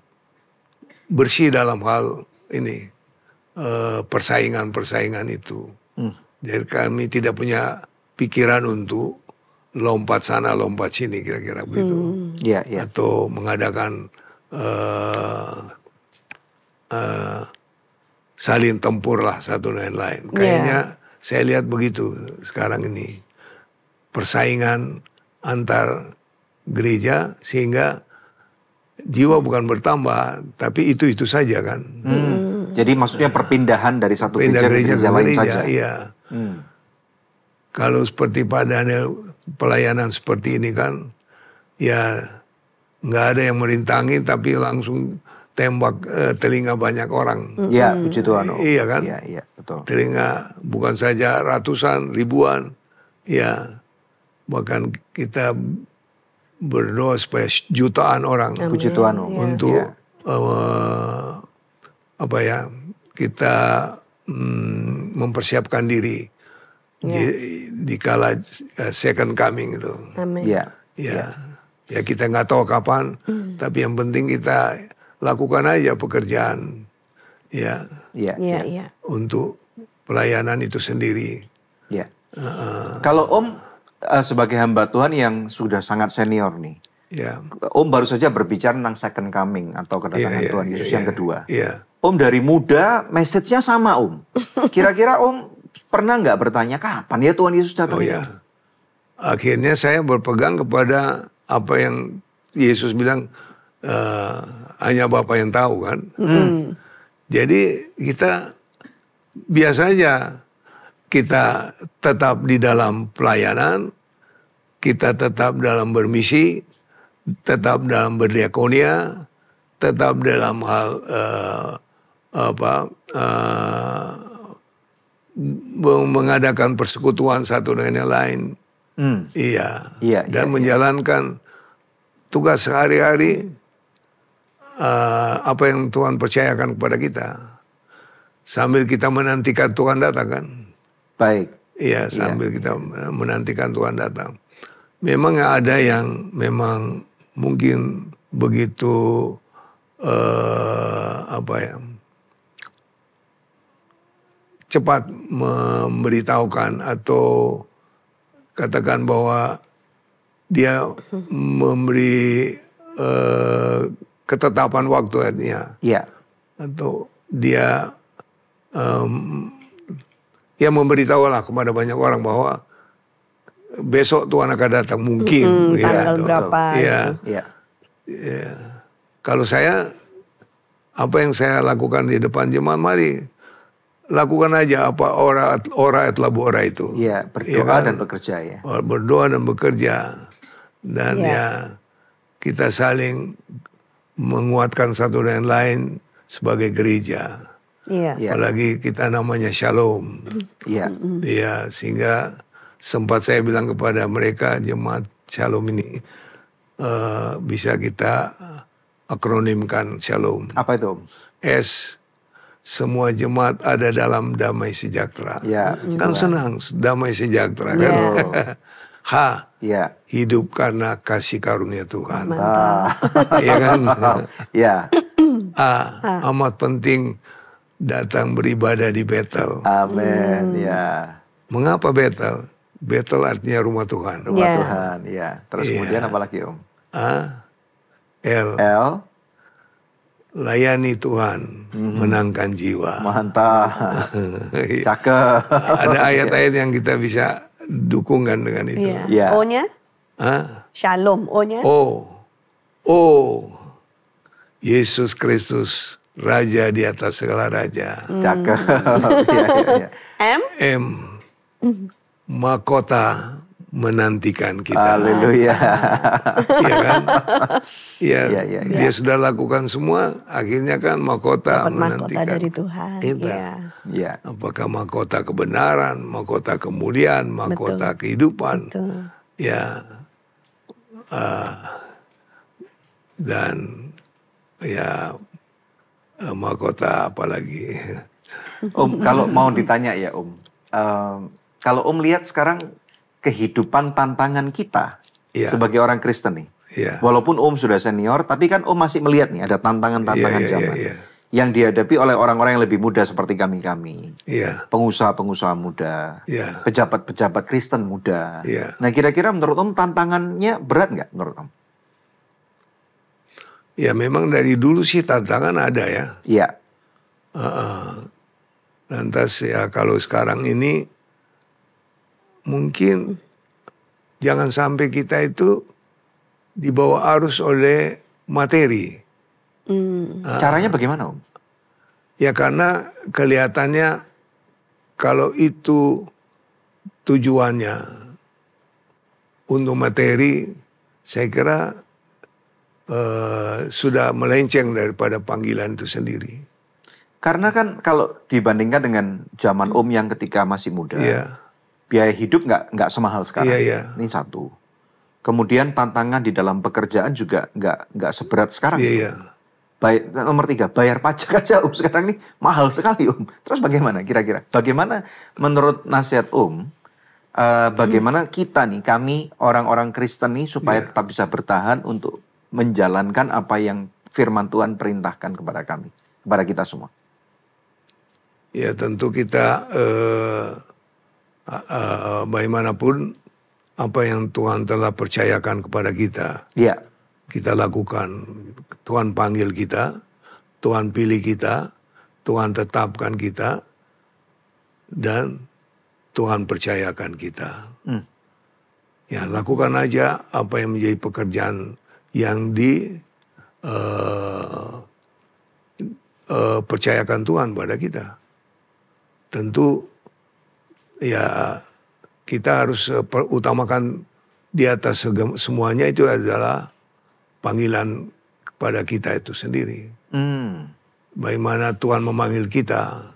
bersih dalam hal ini, persaingan itu. Jadi kami tidak punya pikiran untuk lompat sana lompat sini, kira-kira begitu. Atau mengadakan saling tempur lah satu dengan lain. Kayaknya saya lihat begitu sekarang ini, persaingan antar gereja sehingga jiwa bukan bertambah, tapi itu saja kan. Jadi maksudnya perpindahan dari satu gereja ke gereja lain saja. Iya. Kalau seperti Pak Daniel pelayanan seperti ini kan, ya nggak ada yang merintangi, tapi langsung tembak telinga banyak orang. Iya, puji Tuhan. Iya kan? Iya, betul. Telinga bukan saja ratusan, ribuan, ya bahkan kita berdoa supaya jutaan orang. Puji Tuhan, untuk kita mempersiapkan diri di kala second coming itu. Amin. Ya kita nggak tahu kapan, tapi yang penting kita lakukan aja pekerjaan, untuk pelayanan itu sendiri. Kalau Om sebagai hamba Tuhan yang sudah sangat senior nih, Om baru saja berbicara tentang second coming atau kedatangan Tuhan Yesus yang kedua. Om dari muda message-nya sama Om. Kira-kira Om pernah nggak bertanya kapan ya Tuhan Yesus datang? Akhirnya saya berpegang kepada apa yang Yesus bilang, hanya Bapa yang tahu kan. Jadi kita biasa aja, kita tetap di dalam pelayanan, kita tetap dalam bermisi, tetap dalam berdiakonia, tetap dalam hal mengadakan persekutuan satu dengan yang lain. Dan menjalankan tugas sehari-hari, apa yang Tuhan percayakan kepada kita, sambil kita menantikan Tuhan datang kan. Baik. Sambil kita menantikan Tuhan datang. Memang ada yang memang mungkin begitu cepat memberitahukan atau katakan bahwa dia memberi ketetapan waktu artinya. Iya. Atau dia ya memberitahulah kepada banyak orang bahwa besok Tuhan akan datang mungkin. Tanggal berapa. Iya. Kalau saya, apa yang saya lakukan di depan jemaat, mari lakukan aja apa ora et labora itu. Iya, berdoa dan bekerja ya. Berdoa dan bekerja. Dan ya kita saling menguatkan satu dan lain sebagai gereja. Iya. Apalagi kita namanya Shalom. Iya. Ya, sehingga sempat saya bilang kepada mereka jemaat Shalom ini bisa kita akronimkan Shalom. Apa itu, Om? S, semua jemaat ada dalam damai sejahtera. Ya, Kan senang damai sejahtera kan. H, Iya. hidup karena kasih karunia Tuhan. Iya kan? Iya. A, amat penting datang beribadah di Betel. Amin. Ya. Mengapa Betel? Betel artinya rumah Tuhan. Rumah Tuhan. Ya. Terus kemudian apa lagi, Om? A, L, layani Tuhan, menangkan jiwa. Mantap. Cakep. Ada ayat-ayat yang kita bisa dukungkan dengan itu. Iya. O-nya? Shalom. O-nya? O, Yesus Kristus, Raja di atas segala raja. Cakep. Iya. M? Mahkota menantikan kita. Haleluya. Iya kan? Iya, Iya. dia sudah lakukan semua, akhirnya kan mahkota Dapat mahkota menantikan dari Tuhan. kita. Iya. Apakah mahkota kebenaran, mahkota kemuliaan, mahkota kehidupan. Betul. Ya, dan ya mahkota apalagi. Om, kalau mau ditanya ya, Om. Kalau Om lihat sekarang kehidupan tantangan kita sebagai orang Kristen nih. Walaupun Om sudah senior, tapi kan Om masih melihat nih ada tantangan-tantangan zaman yang dihadapi oleh orang-orang yang lebih muda seperti kami-kami. Pengusaha-pengusaha muda, pejabat-pejabat Kristen muda. Nah, kira-kira menurut Om tantangannya berat nggak menurut Om? Ya, memang dari dulu sih tantangan ada ya. Iya. Lantas ya kalau sekarang ini mungkin jangan sampai kita itu dibawa arus oleh materi. Caranya bagaimana, Om? Ya karena kelihatannya kalau itu tujuannya untuk materi, saya kira sudah melenceng daripada panggilan itu sendiri. Karena kan kalau dibandingkan dengan zaman Om yang ketika masih muda, biaya hidup nggak semahal sekarang. Ini satu. Kemudian tantangan di dalam pekerjaan juga nggak seberat sekarang. Nomor 3, bayar pajak aja Om sekarang ini mahal sekali Om. Terus bagaimana kira-kira? Bagaimana menurut nasihat Om, bagaimana kita nih, kami orang-orang Kristen nih supaya tetap bisa bertahan untuk menjalankan apa yang firman Tuhan perintahkan kepada kami, kepada kita semua? Ya tentu kita bagaimanapun apa yang Tuhan telah percayakan kepada kita, kita lakukan. Tuhan panggil kita, Tuhan pilih kita, Tuhan tetapkan kita, dan Tuhan percayakan kita. Ya, lakukan aja apa yang menjadi pekerjaan yang percayakan Tuhan pada kita. Tentu ya kita harus utamakan di atas semuanya itu adalah panggilan kepada kita itu sendiri. Bagaimana Tuhan memanggil kita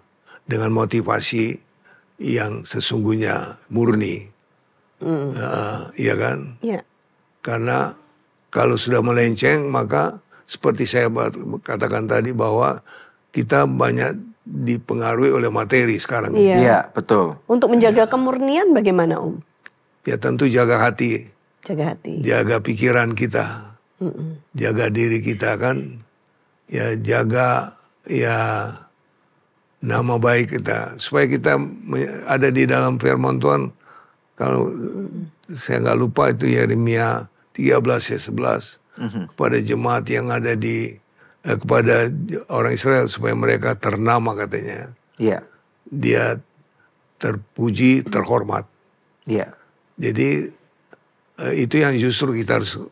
dengan motivasi yang sesungguhnya murni. Iya kan? Karena kalau sudah melenceng maka seperti saya katakan tadi bahwa kita banyak dipengaruhi oleh materi sekarang. Iya, betul. Untuk menjaga kemurnian bagaimana Om? Ya tentu jaga hati. Jaga hati. Jaga pikiran kita. Jaga diri kita kan. Ya jaga ya nama baik kita. Supaya kita ada di dalam firman Tuhan. Kalau saya nggak lupa itu Yeremia 13 ya 11. kepada jemaat yang ada di kepada orang Israel supaya mereka ternama katanya. Iya. Dia terpuji, terhormat. Iya. Jadi itu yang justru kita harus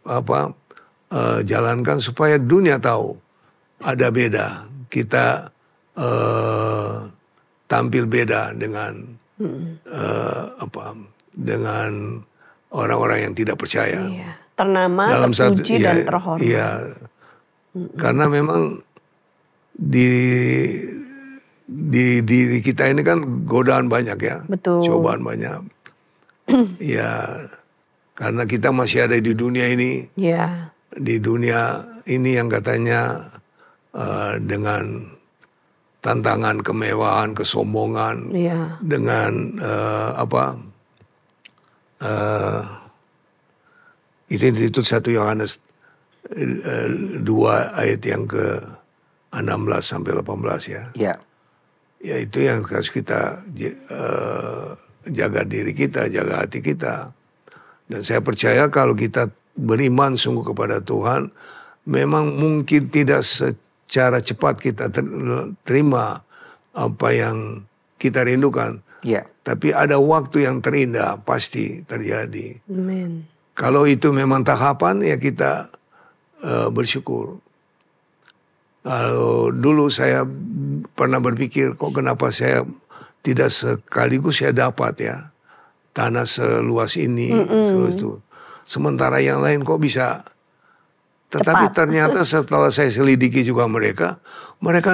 jalankan supaya dunia tahu ada beda. Kita tampil beda dengan dengan orang-orang yang tidak percaya. Iya. Ternama, Dalam terpuji dan terhormat. Iya. Karena memang di diri kita ini kan godaan banyak ya. Betul. Cobaan banyak. Ya, karena kita masih ada di dunia ini. Iya. Di dunia ini yang katanya dengan tantangan kemewahan, kesombongan, Iya. dengan itu 1 Yohanes 2 ayat yang ke-16 sampai 18 ya. Iya. Ya itu yang harus kita jaga diri kita, jaga hati kita. Dan saya percaya kalau kita beriman sungguh kepada Tuhan, memang mungkin tidak secara cepat kita terima apa yang kita rindukan. Iya. Tapi ada waktu yang terindah pasti terjadi. Amin. Kalau itu memang tahapan ya kita bersyukur. Kalau dulu saya pernah berpikir kok kenapa saya tidak sekaligus saya dapat ya tanah seluas ini, seluas itu. Sementara yang lain kok bisa. Tetapi ternyata setelah saya selidiki juga mereka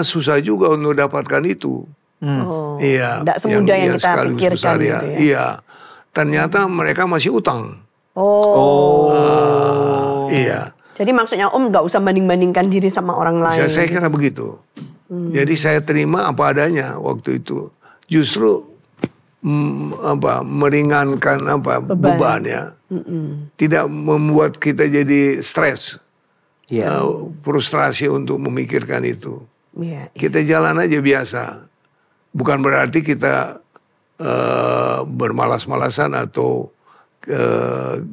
susah juga untuk dapatkan itu. Oh, Iya, tidak semudah yang kita sekaligus pikirkan besar gitu ya. Iya, ternyata mereka masih utang. Iya. Jadi maksudnya Om nggak usah banding-bandingkan diri sama orang lain. Saya kira begitu. Jadi saya terima apa adanya waktu itu. Justru meringankan beban ya. Tidak membuat kita jadi stres. Iya. Frustrasi untuk memikirkan itu. Iya. Kita jalan aja biasa. Bukan berarti kita bermalas-malasan atau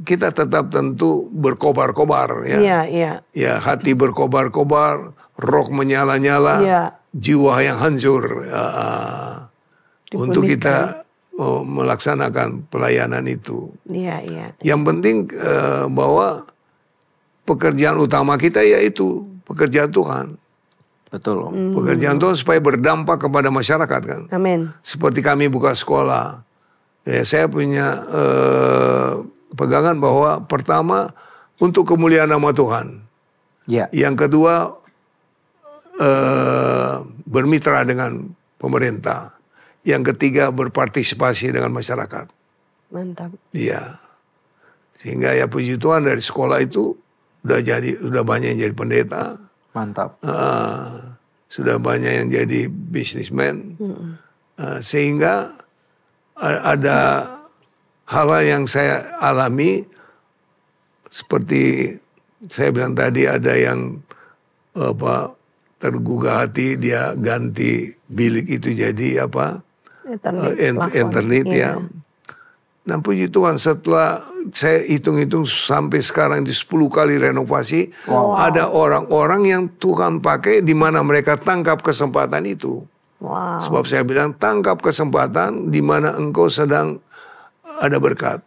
kita tetap tentu berkobar-kobar ya. Iya, iya. Ya, hati berkobar-kobar, roh menyala-nyala, Iya. jiwa yang hancur. Untuk Dipulihkan. kita melaksanakan pelayanan itu. Iya, iya. Yang penting bahwa pekerjaan utama kita yaitu pekerjaan Tuhan. Betul, Om. Pekerjaan Tuhan supaya berdampak kepada masyarakat kan. Amin. Seperti kami buka sekolah. Ya, saya punya pegangan bahwa pertama untuk kemuliaan nama Tuhan. Iya. Yang kedua bermitra dengan pemerintah. Yang ketiga berpartisipasi dengan masyarakat. Mantap. Iya. Sehingga ya puji Tuhan dari sekolah itu udah banyak yang jadi pendeta. Mantap. Sudah banyak yang jadi bisnismen. Sehingga ada hal yang saya alami seperti saya bilang tadi ada yang tergugah hati dia ganti bilik itu jadi internet ya. Dan puji Tuhan setelah saya hitung-hitung sampai sekarang di 10 kali renovasi, ada orang-orang yang Tuhan pakai di mana mereka tangkap kesempatan itu. Wow. Sebab saya bilang tangkap kesempatan di mana engkau sedang ada berkat.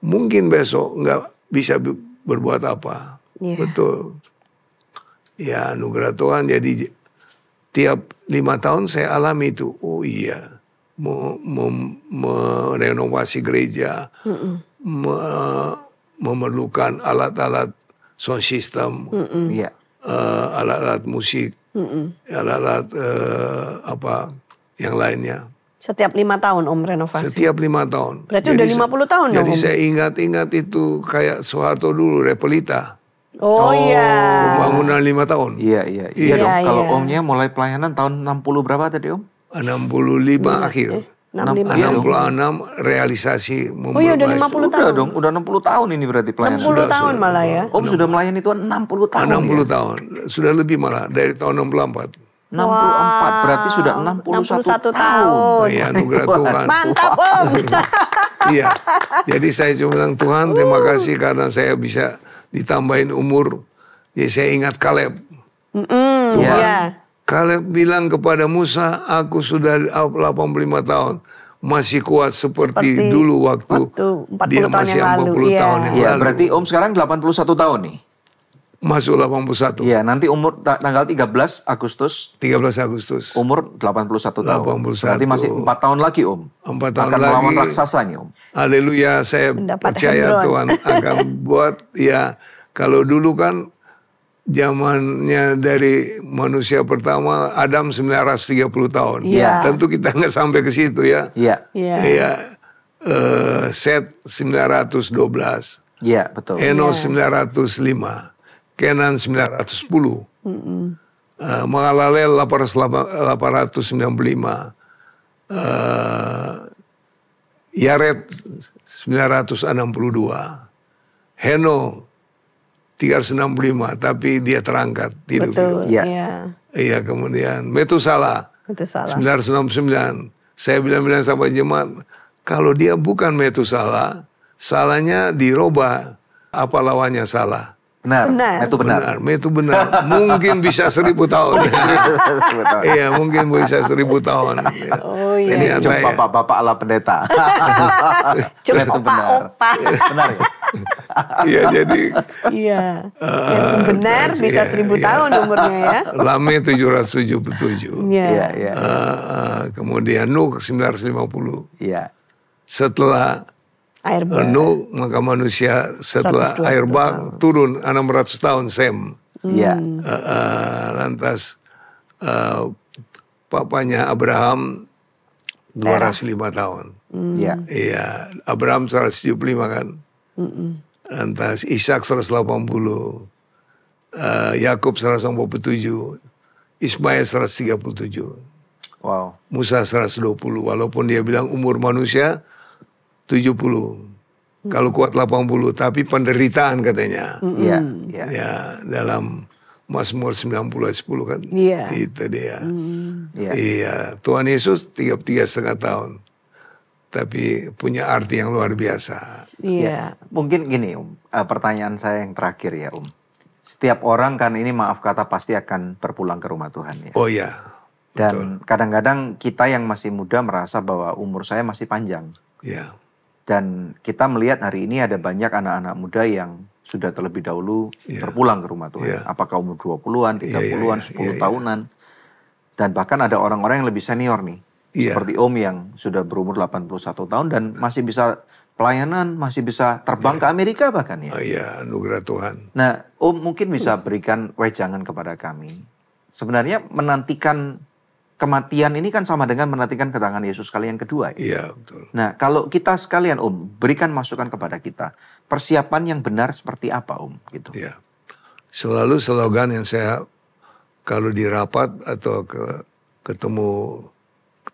Mungkin besok nggak bisa berbuat apa. Yeah. Betul. Ya anugerah Tuhan jadi tiap 5 tahun saya alami itu. Oh iya. Merenovasi gereja, memerlukan alat-alat sound system, alat-alat musik, alat-alat yang lainnya. Setiap 5 tahun Om renovasi? Setiap 5 tahun. Berarti jadi udah 50 tahun Jadi dong, Om? saya ingat-ingat itu kayak Soeharto dulu, Repelita. Oh iya. Pembangunan 5 tahun. Iya dong. Iya, Kalau iya. Omnya mulai pelayanan tahun 60 berapa tadi Om? 65 akhir. 65. 66 realisasi Oh iya udah 50 tahun. Udah dong, udah 60 tahun ini berarti pelayanan. 60 tahun malah ya. Om sudah melayani Tuhan 60 tahun 60 ya? tahun. Sudah lebih malah dari tahun 64. 64 berarti sudah 61 tahun. Iya, anugerah Tuhan. Mantap Om. Iya. Jadi saya cuma bilang Tuhan terima kasih karena saya bisa ditambahin umur. Ya saya ingat Kaleb. Tuhan. Ya. Kaleb bilang kepada Musa, aku sudah 85 tahun. Masih kuat seperti dulu waktu 40 dia tahun masih yang 40 lalu. tahun yang Iya, lalu. berarti Om sekarang 81 tahun nih. Masuk 81. Iya, nanti umur tanggal 13 Agustus 13 Agustus. umur 81 tahun. 81. Berarti masih 4 tahun lagi Om. 4 tahun akan lagi. melawan raksasa nih Om. Haleluya, saya Mendapat percaya Hebron. Tuhan akan buat ya. Kalau dulu kan zamannya dari manusia pertama Adam 930 tahun. Iya. Tentu kita nggak sampai ke situ ya. Iya. Iya. Ya, Set 912, Iya, betul. Enos 905, Kenan 910, Mahalalel 895, Yared 962, Heno 365, tapi dia terangkat hidup. Betul. Iya. Iya. Iya, kemudian Metusala Itu salah. 999. Saya bilang sama jemaat, kalau dia bukan Metusala, salahnya dirubah. Apa lawannya salah? Benar. Benar. Itu benar. Itu benar. Mungkin bisa 1000 tahun. Iya, mungkin bisa 1000 tahun. Oh iya. Ini Cuma ada ya. bapak-bapak ala pendeta. Cuma Itu benar. opa-opa. Benar ya? Iya, jadi Iya. Yang benar bisa 1000 tahun umurnya ya. Lame 777. Iya. Iya, iya. Kemudian Nuh 950. Iya. Setelah Air bah. Nuh, maka manusia setelah 120 air bah turun 600 tahun Sem. Iya. Lantas papanya Abraham 205 tahun. Iya. Iya, Abraham 175 kan. Lantas Ishak 180, Yakub 187, Ismail 137, Wow. Musa 120. Walaupun dia bilang umur manusia 70, kalau kuat 80, tapi penderitaan katanya. Iya. Iya. Ya, dalam Mazmur 90 ayat 10 kan. Iya. Itu dia. Iya. Iya, Tuhan Yesus 33,5 tahun. Tapi punya arti yang luar biasa. Iya. Mungkin gini pertanyaan saya yang terakhir ya Setiap orang kan ini maaf kata pasti akan berpulang ke rumah Tuhan ya. Oh ya. Dan kadang-kadang kita yang masih muda merasa bahwa umur saya masih panjang. Ya. Dan kita melihat hari ini ada banyak anak-anak muda yang sudah terlebih dahulu berpulang ke rumah Tuhan. Iya. Apakah umur 20-an, 30-an, 10 tahunan. Dan bahkan ada orang-orang yang lebih senior nih. Iya. Seperti Om yang sudah berumur 81 tahun dan masih bisa pelayanan, masih bisa terbang ke Amerika bahkan ya. Oh ya, anugerah Tuhan. Nah, Om mungkin bisa berikan wejangan kepada kami. Sebenarnya menantikan kematian ini kan sama dengan menantikan kedatangan Yesus kali yang kedua. Ya? Iya, betul. Nah, kalau kita sekalian Om, berikan masukan kepada kita. Persiapan yang benar seperti apa Om? Gitu. Iya. Selalu slogan yang saya kalau di rapat atau ketemu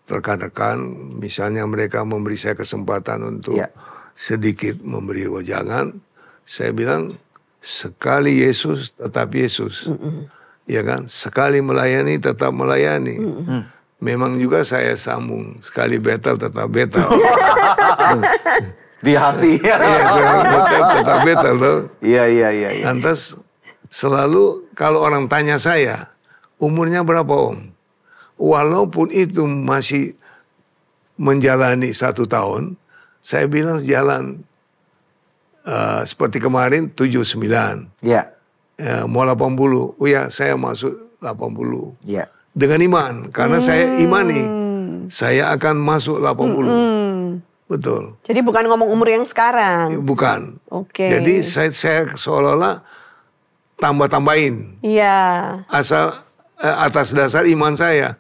rekan-rekan, misalnya mereka memberi saya kesempatan untuk sedikit memberi wejangan, saya bilang sekali Yesus tetap Yesus. Ya kan? Sekali melayani tetap melayani. Memang juga saya sambung, sekali betal tetap betal. Di hati. Iya, sekali betal tetap betal loh. Iya. Lantas selalu kalau orang tanya saya, umurnya berapa Om? Walaupun itu masih menjalani 1 tahun, saya bilang jalan seperti kemarin 79. Iya. Mau 80, oh ya saya masuk 80. Iya. Dengan iman, karena saya imani, saya akan masuk 80. Betul. Jadi bukan ngomong umur yang sekarang. Bukan. Oke. Jadi saya seolah-olah tambah-tambahin. Iya. Asal atas dasar iman saya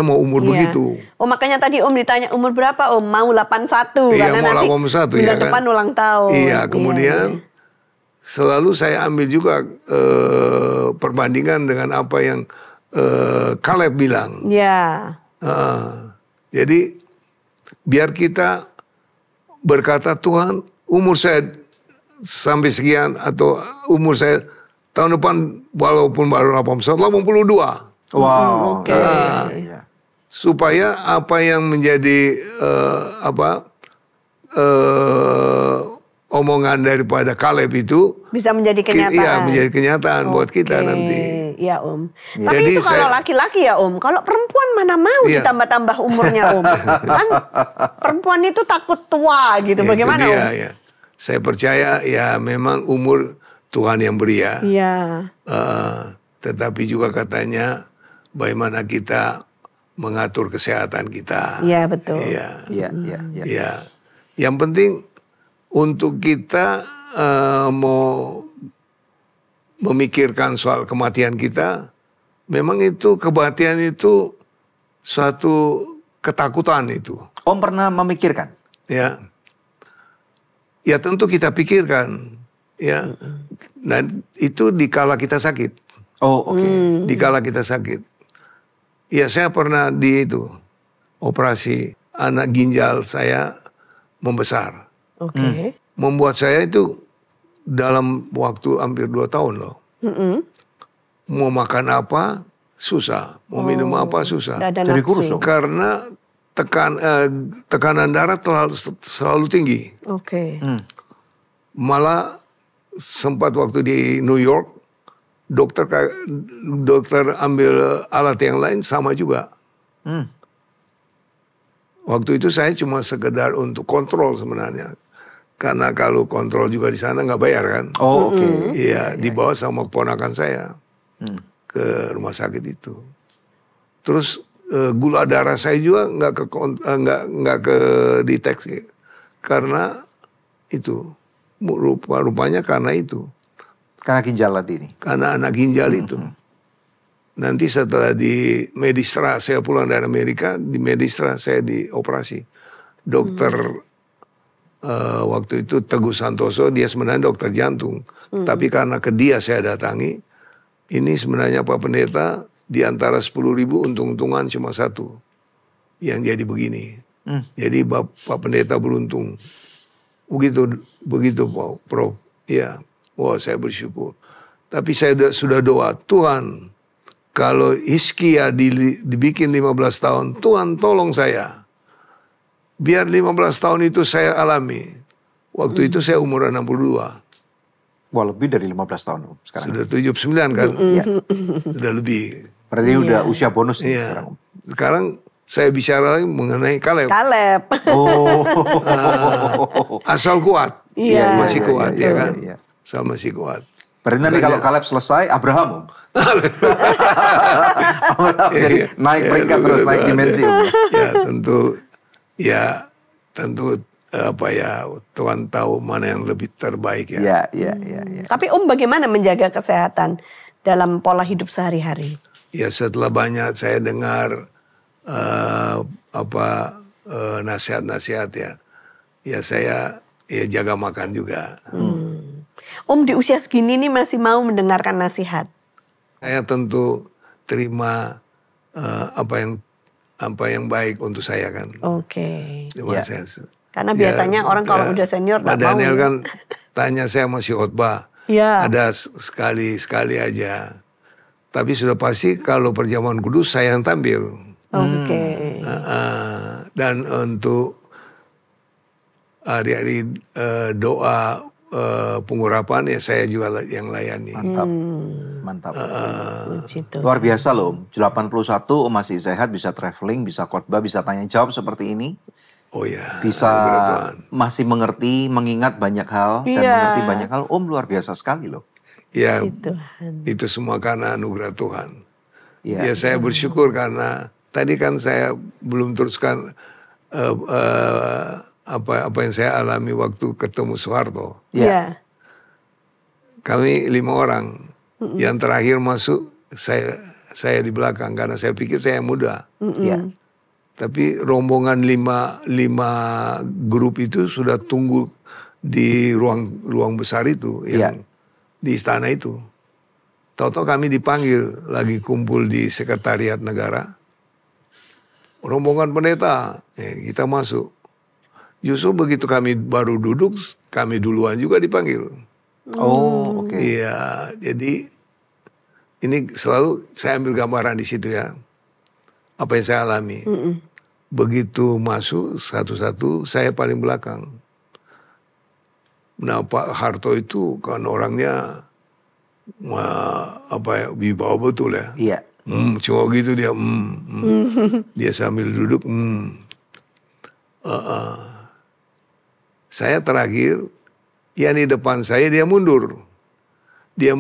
mau umur begitu. Oh makanya tadi Om ditanya umur berapa Om? Mau 81. Iya, karena mau nanti 81 bulan ya kan. depan ulang tahun. Iya, kemudian selalu saya ambil juga perbandingan dengan apa yang Kaleb bilang. Iya. Jadi biar kita berkata Tuhan umur saya sampai sekian atau umur saya tahun depan walaupun baru 82. Wow. Oke. Iya. Supaya apa yang menjadi omongan daripada Kaleb itu bisa menjadi kenyataan. Iya, menjadi kenyataan buat kita nanti. Iya Om. Ya. Tapi Jadi itu kalau laki-laki ya Om. Kalau perempuan mana mau ditambah-tambah umurnya Om. Kan perempuan itu takut tua gitu. Bagaimana Om? Ya. Saya percaya ya memang umur Tuhan yang beri ya. Iya. Tetapi juga katanya bagaimana kita mengatur kesehatan kita. Iya betul. Iya. Iya. Yang penting untuk kita mau memikirkan soal kematian kita, memang itu kematian itu suatu ketakutan itu. Om pernah memikirkan? Ya, ya tentu kita pikirkan, ya. Dan itu dikala kita sakit. Oh oke. Dikala kita sakit. Ya saya pernah di itu operasi anak ginjal saya membesar. Oke. Membuat saya itu dalam waktu hampir 2 tahun loh. Mau makan apa susah, mau minum apa susah. Jadi kurus dong. Karena tekanan darah selalu tinggi. Oke. Malah sempat waktu di New York, dokter ambil alat yang lain sama juga. Waktu itu saya cuma sekedar untuk kontrol sebenarnya. Karena kalau kontrol juga di sana nggak bayar kan. Oh oke. Iya, dibawa sama keponakan saya ke rumah sakit itu. Terus gula darah saya juga nggak ke deteksi karena itu rupanya karena itu. Karena ginjal tadi ini. Karena anak ginjal itu. Nanti setelah di Medistra saya pulang dari Amerika, di Medistra saya dioperasi. Dokter waktu itu Teguh Santoso, dia sebenarnya dokter jantung. Tapi karena ke dia saya datangi, ini sebenarnya Pak Pendeta di antara 10.000 untung-untungan cuma satu yang jadi begini. Jadi Pak Pendeta beruntung. Begitu Prof. Ya, wah saya bersyukur. Tapi saya sudah doa, Tuhan, kalau Hizkia dibikin 15 tahun, Tuhan tolong saya. Biar 15 tahun itu saya alami. Waktu itu saya umur 62. Wah lebih dari 15 tahun Om sekarang. Sudah 79 kan? Iya. Sudah lebih. Berarti udah usia bonus nih sekarang Om. Sekarang saya bicara lagi mengenai Kaleb. Asal kuat. Iya. Masih kuat ya kan? Iya. Asal masih kuat. Berarti nanti kalau Kaleb selesai, Abraham Om. Abraham jadi naik peringkat terus, naik dimensi Om. Tentu Tuhan tahu mana yang lebih terbaik ya. Iya. Tapi Om bagaimana menjaga kesehatan dalam pola hidup sehari-hari? Ya setelah banyak saya dengar nasihat-nasihat ya saya jaga makan juga. Om di usia segini nih masih mau mendengarkan nasihat? Saya tentu terima apa yang baik untuk saya kan. Oke. Karena biasanya orang kalau udah senior Pak Daniel kan tanya saya masih khotbah. Iya. Ada sekali aja. Tapi sudah pasti kalau perjamuan kudus saya yang tampil. Oke. Dan untuk hari-hari doa pengurapan ya saya juga yang layani. Mantap. Luar biasa loh. 81 Om masih sehat, bisa traveling, bisa khotbah, bisa tanya jawab seperti ini. Oh ya. Bisa masih mengerti, mengingat banyak hal dan mengerti banyak hal. Om luar biasa sekali loh. Ya, itu semua karena anugerah Tuhan. Ya saya bersyukur karena tadi kan saya belum teruskan apa yang saya alami waktu ketemu Soeharto. Iya. Kami 5 orang. Yang terakhir masuk saya di belakang karena saya pikir saya muda. Iya. Tapi rombongan 5 grup itu sudah tunggu di ruang besar itu yang di istana itu. Tahu-tahu kami dipanggil lagi kumpul di Sekretariat Negara. Rombongan pendeta, kita masuk. Justru begitu kami baru duduk, kami duluan juga dipanggil. Oh, oke. Iya, jadi ini selalu saya ambil gambaran di situ ya. Apa yang saya alami. Begitu masuk satu-satu, saya paling belakang. Nah Pak Harto itu kan orangnya wibawa betul ya. Iya. Cuma gitu dia. Dia sambil duduk. Saya terakhir, yang di depan saya dia mundur. Dia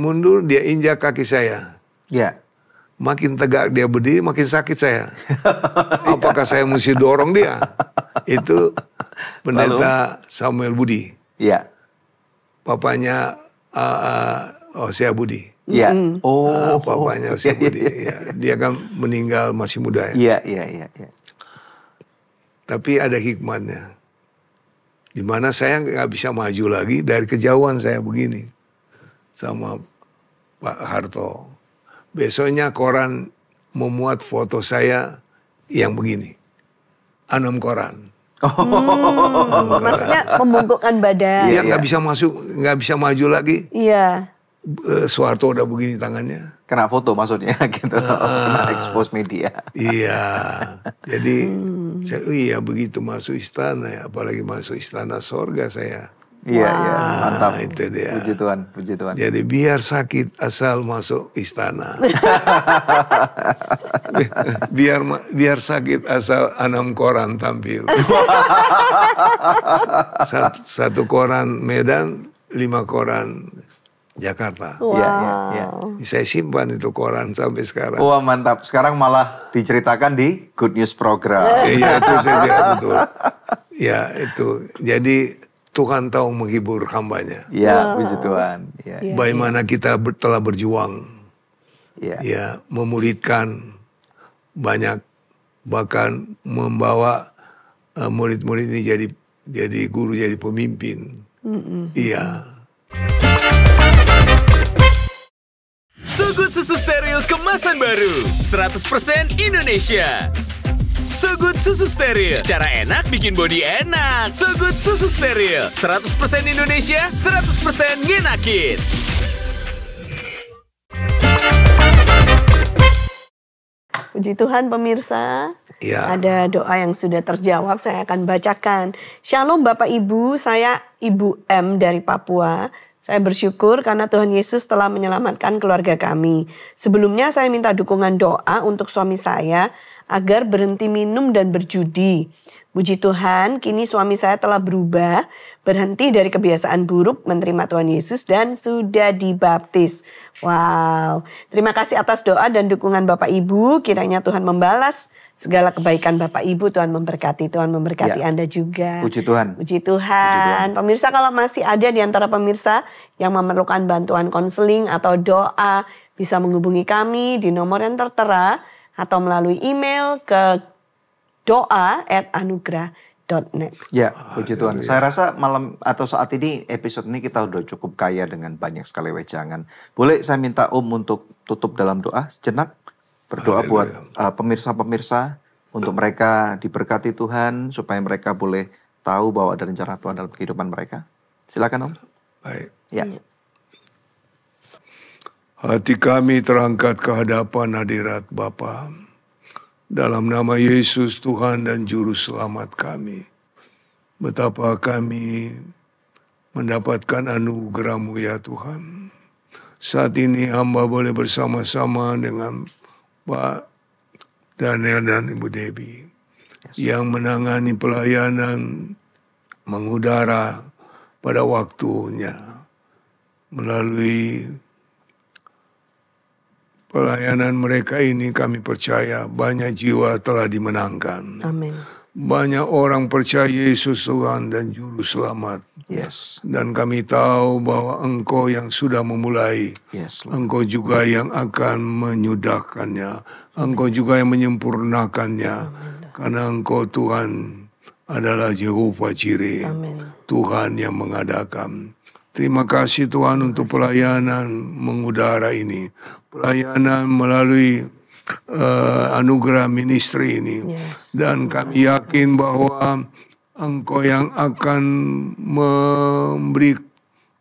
injak kaki saya. Iya. Makin tegak dia berdiri, makin sakit saya. Apakah saya mesti dorong dia? Itu pendeta Samuel Budi. Iya. Papanya Osea Budi. Iya. Papanya Osea Budi. Ya. Dia kan meninggal masih muda Iya. ya. Iya. Tapi ada hikmatnya. Di mana saya nggak bisa maju lagi dari kejauhan saya begini sama Pak Harto. Besoknya koran memuat foto saya yang begini. 6 koran. Maksudnya membungkukkan badan. Dia nggak bisa masuk, nggak bisa maju lagi. Iya. Soeharto udah begini tangannya. Kena foto maksudnya gitu. Kena expose media. Iya. Jadi saya begitu masuk istana ya, apalagi masuk istana sorga saya. Iya. Mantap. Itu dia. Puji Tuhan. Jadi biar sakit asal masuk istana. biar sakit asal 6 koran tampil. Satu koran Medan, 5 koran Jakarta. Wow. Iya. Saya simpan itu koran sampai sekarang. Wah mantap. Sekarang malah diceritakan di Good News Program. Iya itu saja betul. Ya itu. Jadi Tuhan tahu menghibur hambanya. Iya, puji Tuhan. Iya. Bagaimana kita telah berjuang. Iya. Ya, memuridkan banyak, bahkan membawa murid-murid ini jadi guru, jadi pemimpin. Iya. So Good Susu Steril kemasan baru 100% Indonesia. So Good Susu Steril, cara enak bikin body enak. So Good Susu Steril, 100% Indonesia, 100% ngenakin. Puji Tuhan pemirsa, Ya. ada doa yang sudah terjawab, saya akan bacakan. Shalom Bapak Ibu, saya Ibu M dari Papua. Saya bersyukur karena Tuhan Yesus telah menyelamatkan keluarga kami. Sebelumnya saya minta dukungan doa untuk suami saya agar berhenti minum dan berjudi. Puji Tuhan, kini suami saya telah berubah, berhenti dari kebiasaan buruk, menerima Tuhan Yesus dan sudah dibaptis. Wow, terima kasih atas doa dan dukungan Bapak Ibu. Kiranya Tuhan membalas segala kebaikan Bapak Ibu. Tuhan memberkati Ya. Anda juga. Puji Tuhan. Puji Tuhan. Pemirsa, kalau masih ada di antara pemirsa yang memerlukan bantuan konseling atau doa, bisa menghubungi kami di nomor yang tertera atau melalui email ke doa@anugerah.net. Ya, puji Tuhan. Saya rasa malam atau saat ini episode ini kita udah cukup kaya dengan banyak sekali wejangan. Boleh saya minta untuk tutup dalam doa sejenak? Berdoa buat pemirsa-pemirsa untuk mereka diberkati Tuhan supaya mereka boleh tahu bahwa ada rencana Tuhan dalam kehidupan mereka. Silakan Om. Baik. Ya. Hati kami terangkat ke hadapan hadirat Bapa. Dalam nama Yesus Tuhan dan Juru Selamat kami. Betapa kami mendapatkan anugerah-Mu ya Tuhan. Saat ini hamba boleh bersama-sama dengan Pak Daniel dan Ibu Debbie. Yang menangani pelayanan mengudara pada waktunya. Melalui pelayanan mereka ini kami percaya banyak jiwa telah dimenangkan. Amin. Banyak orang percaya Yesus Tuhan dan Juru Selamat. Yes. Dan kami tahu bahwa Engkau yang sudah memulai. Yes. Lord. Engkau juga yang akan menyudahkannya. Engkau juga yang menyempurnakannya. Karena Engkau Tuhan adalah Jehovah Jireh. Amin. Tuhan yang mengadakan. Terima kasih Tuhan untuk pelayanan mengudara ini. Pelayanan melalui anugerah ministry ini. Yes. Dan kami yakin bahwa Engkau yang akan memberi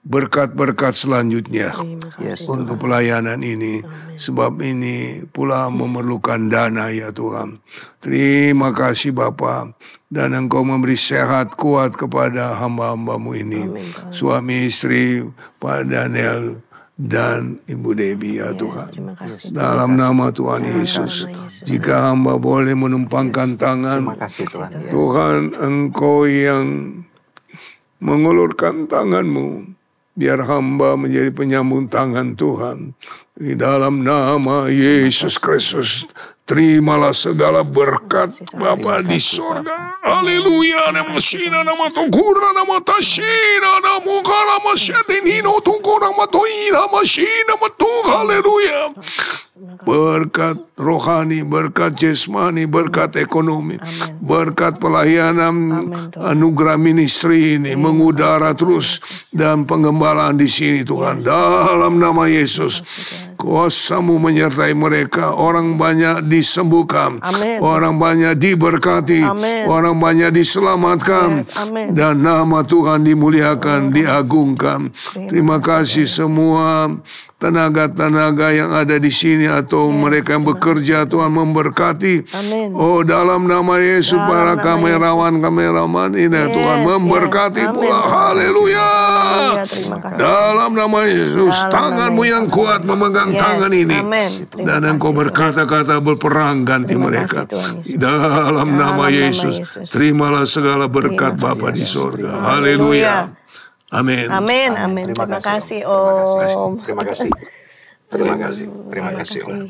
berkat-berkat selanjutnya Yes, untuk pelayanan ini. Sebab ini pula memerlukan dana ya Tuhan. Terima kasih Bapa. Dan Engkau memberi sehat kuat kepada hamba-hambamu ini. Suami istri Pak Daniel dan Ibu Debbie ya Tuhan. Terima kasih. Dalam nama Tuhan Yesus. Jika hamba boleh menumpangkan tangan. terima kasih Tuhan. Yes. Tuhan, Engkau yang mengulurkan tangan-Mu, biar hamba menjadi penyambung tangan Tuhan. Di dalam nama Yesus Kristus, terimalah segala berkat Bapa di surga. Haleluya. Nama Shina, nama Tukura, nama Tashina, nama Kala, Masyatinino, Tukura, Matoina, Mashina, Matu. Haleluya. Berkat rohani, berkat jasmani, berkat ekonomi, berkat pelayanan, anugerah ministry ini mengudara terus dan pengembalaan di sini Tuhan. Dalam nama Yesus, kuasa-Mu menyertai mereka. Orang banyak disembuhkan, orang banyak diberkati, orang banyak diselamatkan, dan nama Tuhan dimuliakan, diagungkan. Terima kasih semua tenaga-tenaga yang ada di sini atau mereka yang bekerja, Tuhan memberkati. Oh, dalam nama Yesus, para kamerawan ini Tuhan memberkati pula. Haleluya. Dalam nama Yesus, tangan-Mu yang kuat memegang tangan ini. Dan Engkau berkata-kata berperang ganti mereka. Dalam nama Yesus, terimalah segala berkat Bapa di surga. Haleluya. Amin. Amin, amin. Terima kasih Om. Terima kasih. Terima kasih. Terima kasih Om.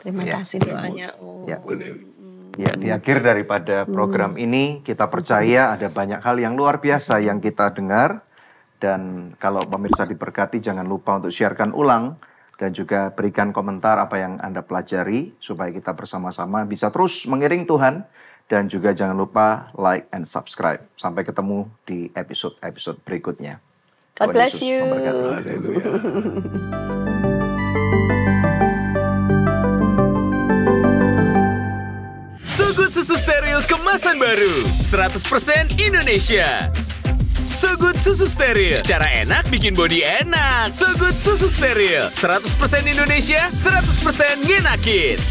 Terima kasih doanya Om. Ya, di akhir daripada program ini kita percaya ada banyak hal yang luar biasa yang kita dengar. Dan kalau pemirsa diberkati, jangan lupa untuk sharekan ulang dan juga berikan komentar apa yang Anda pelajari supaya kita bersama-sama bisa terus mengiring Tuhan. Dan juga jangan lupa like and subscribe. Sampai ketemu di episode-episode berikutnya. God bless you. Haleluya. So Good Susu Steril kemasan baru 100% Indonesia. So Good Susu Steril, cara enak bikin body enak. So Good Susu Steril, 100% Indonesia, 100% ngenakin.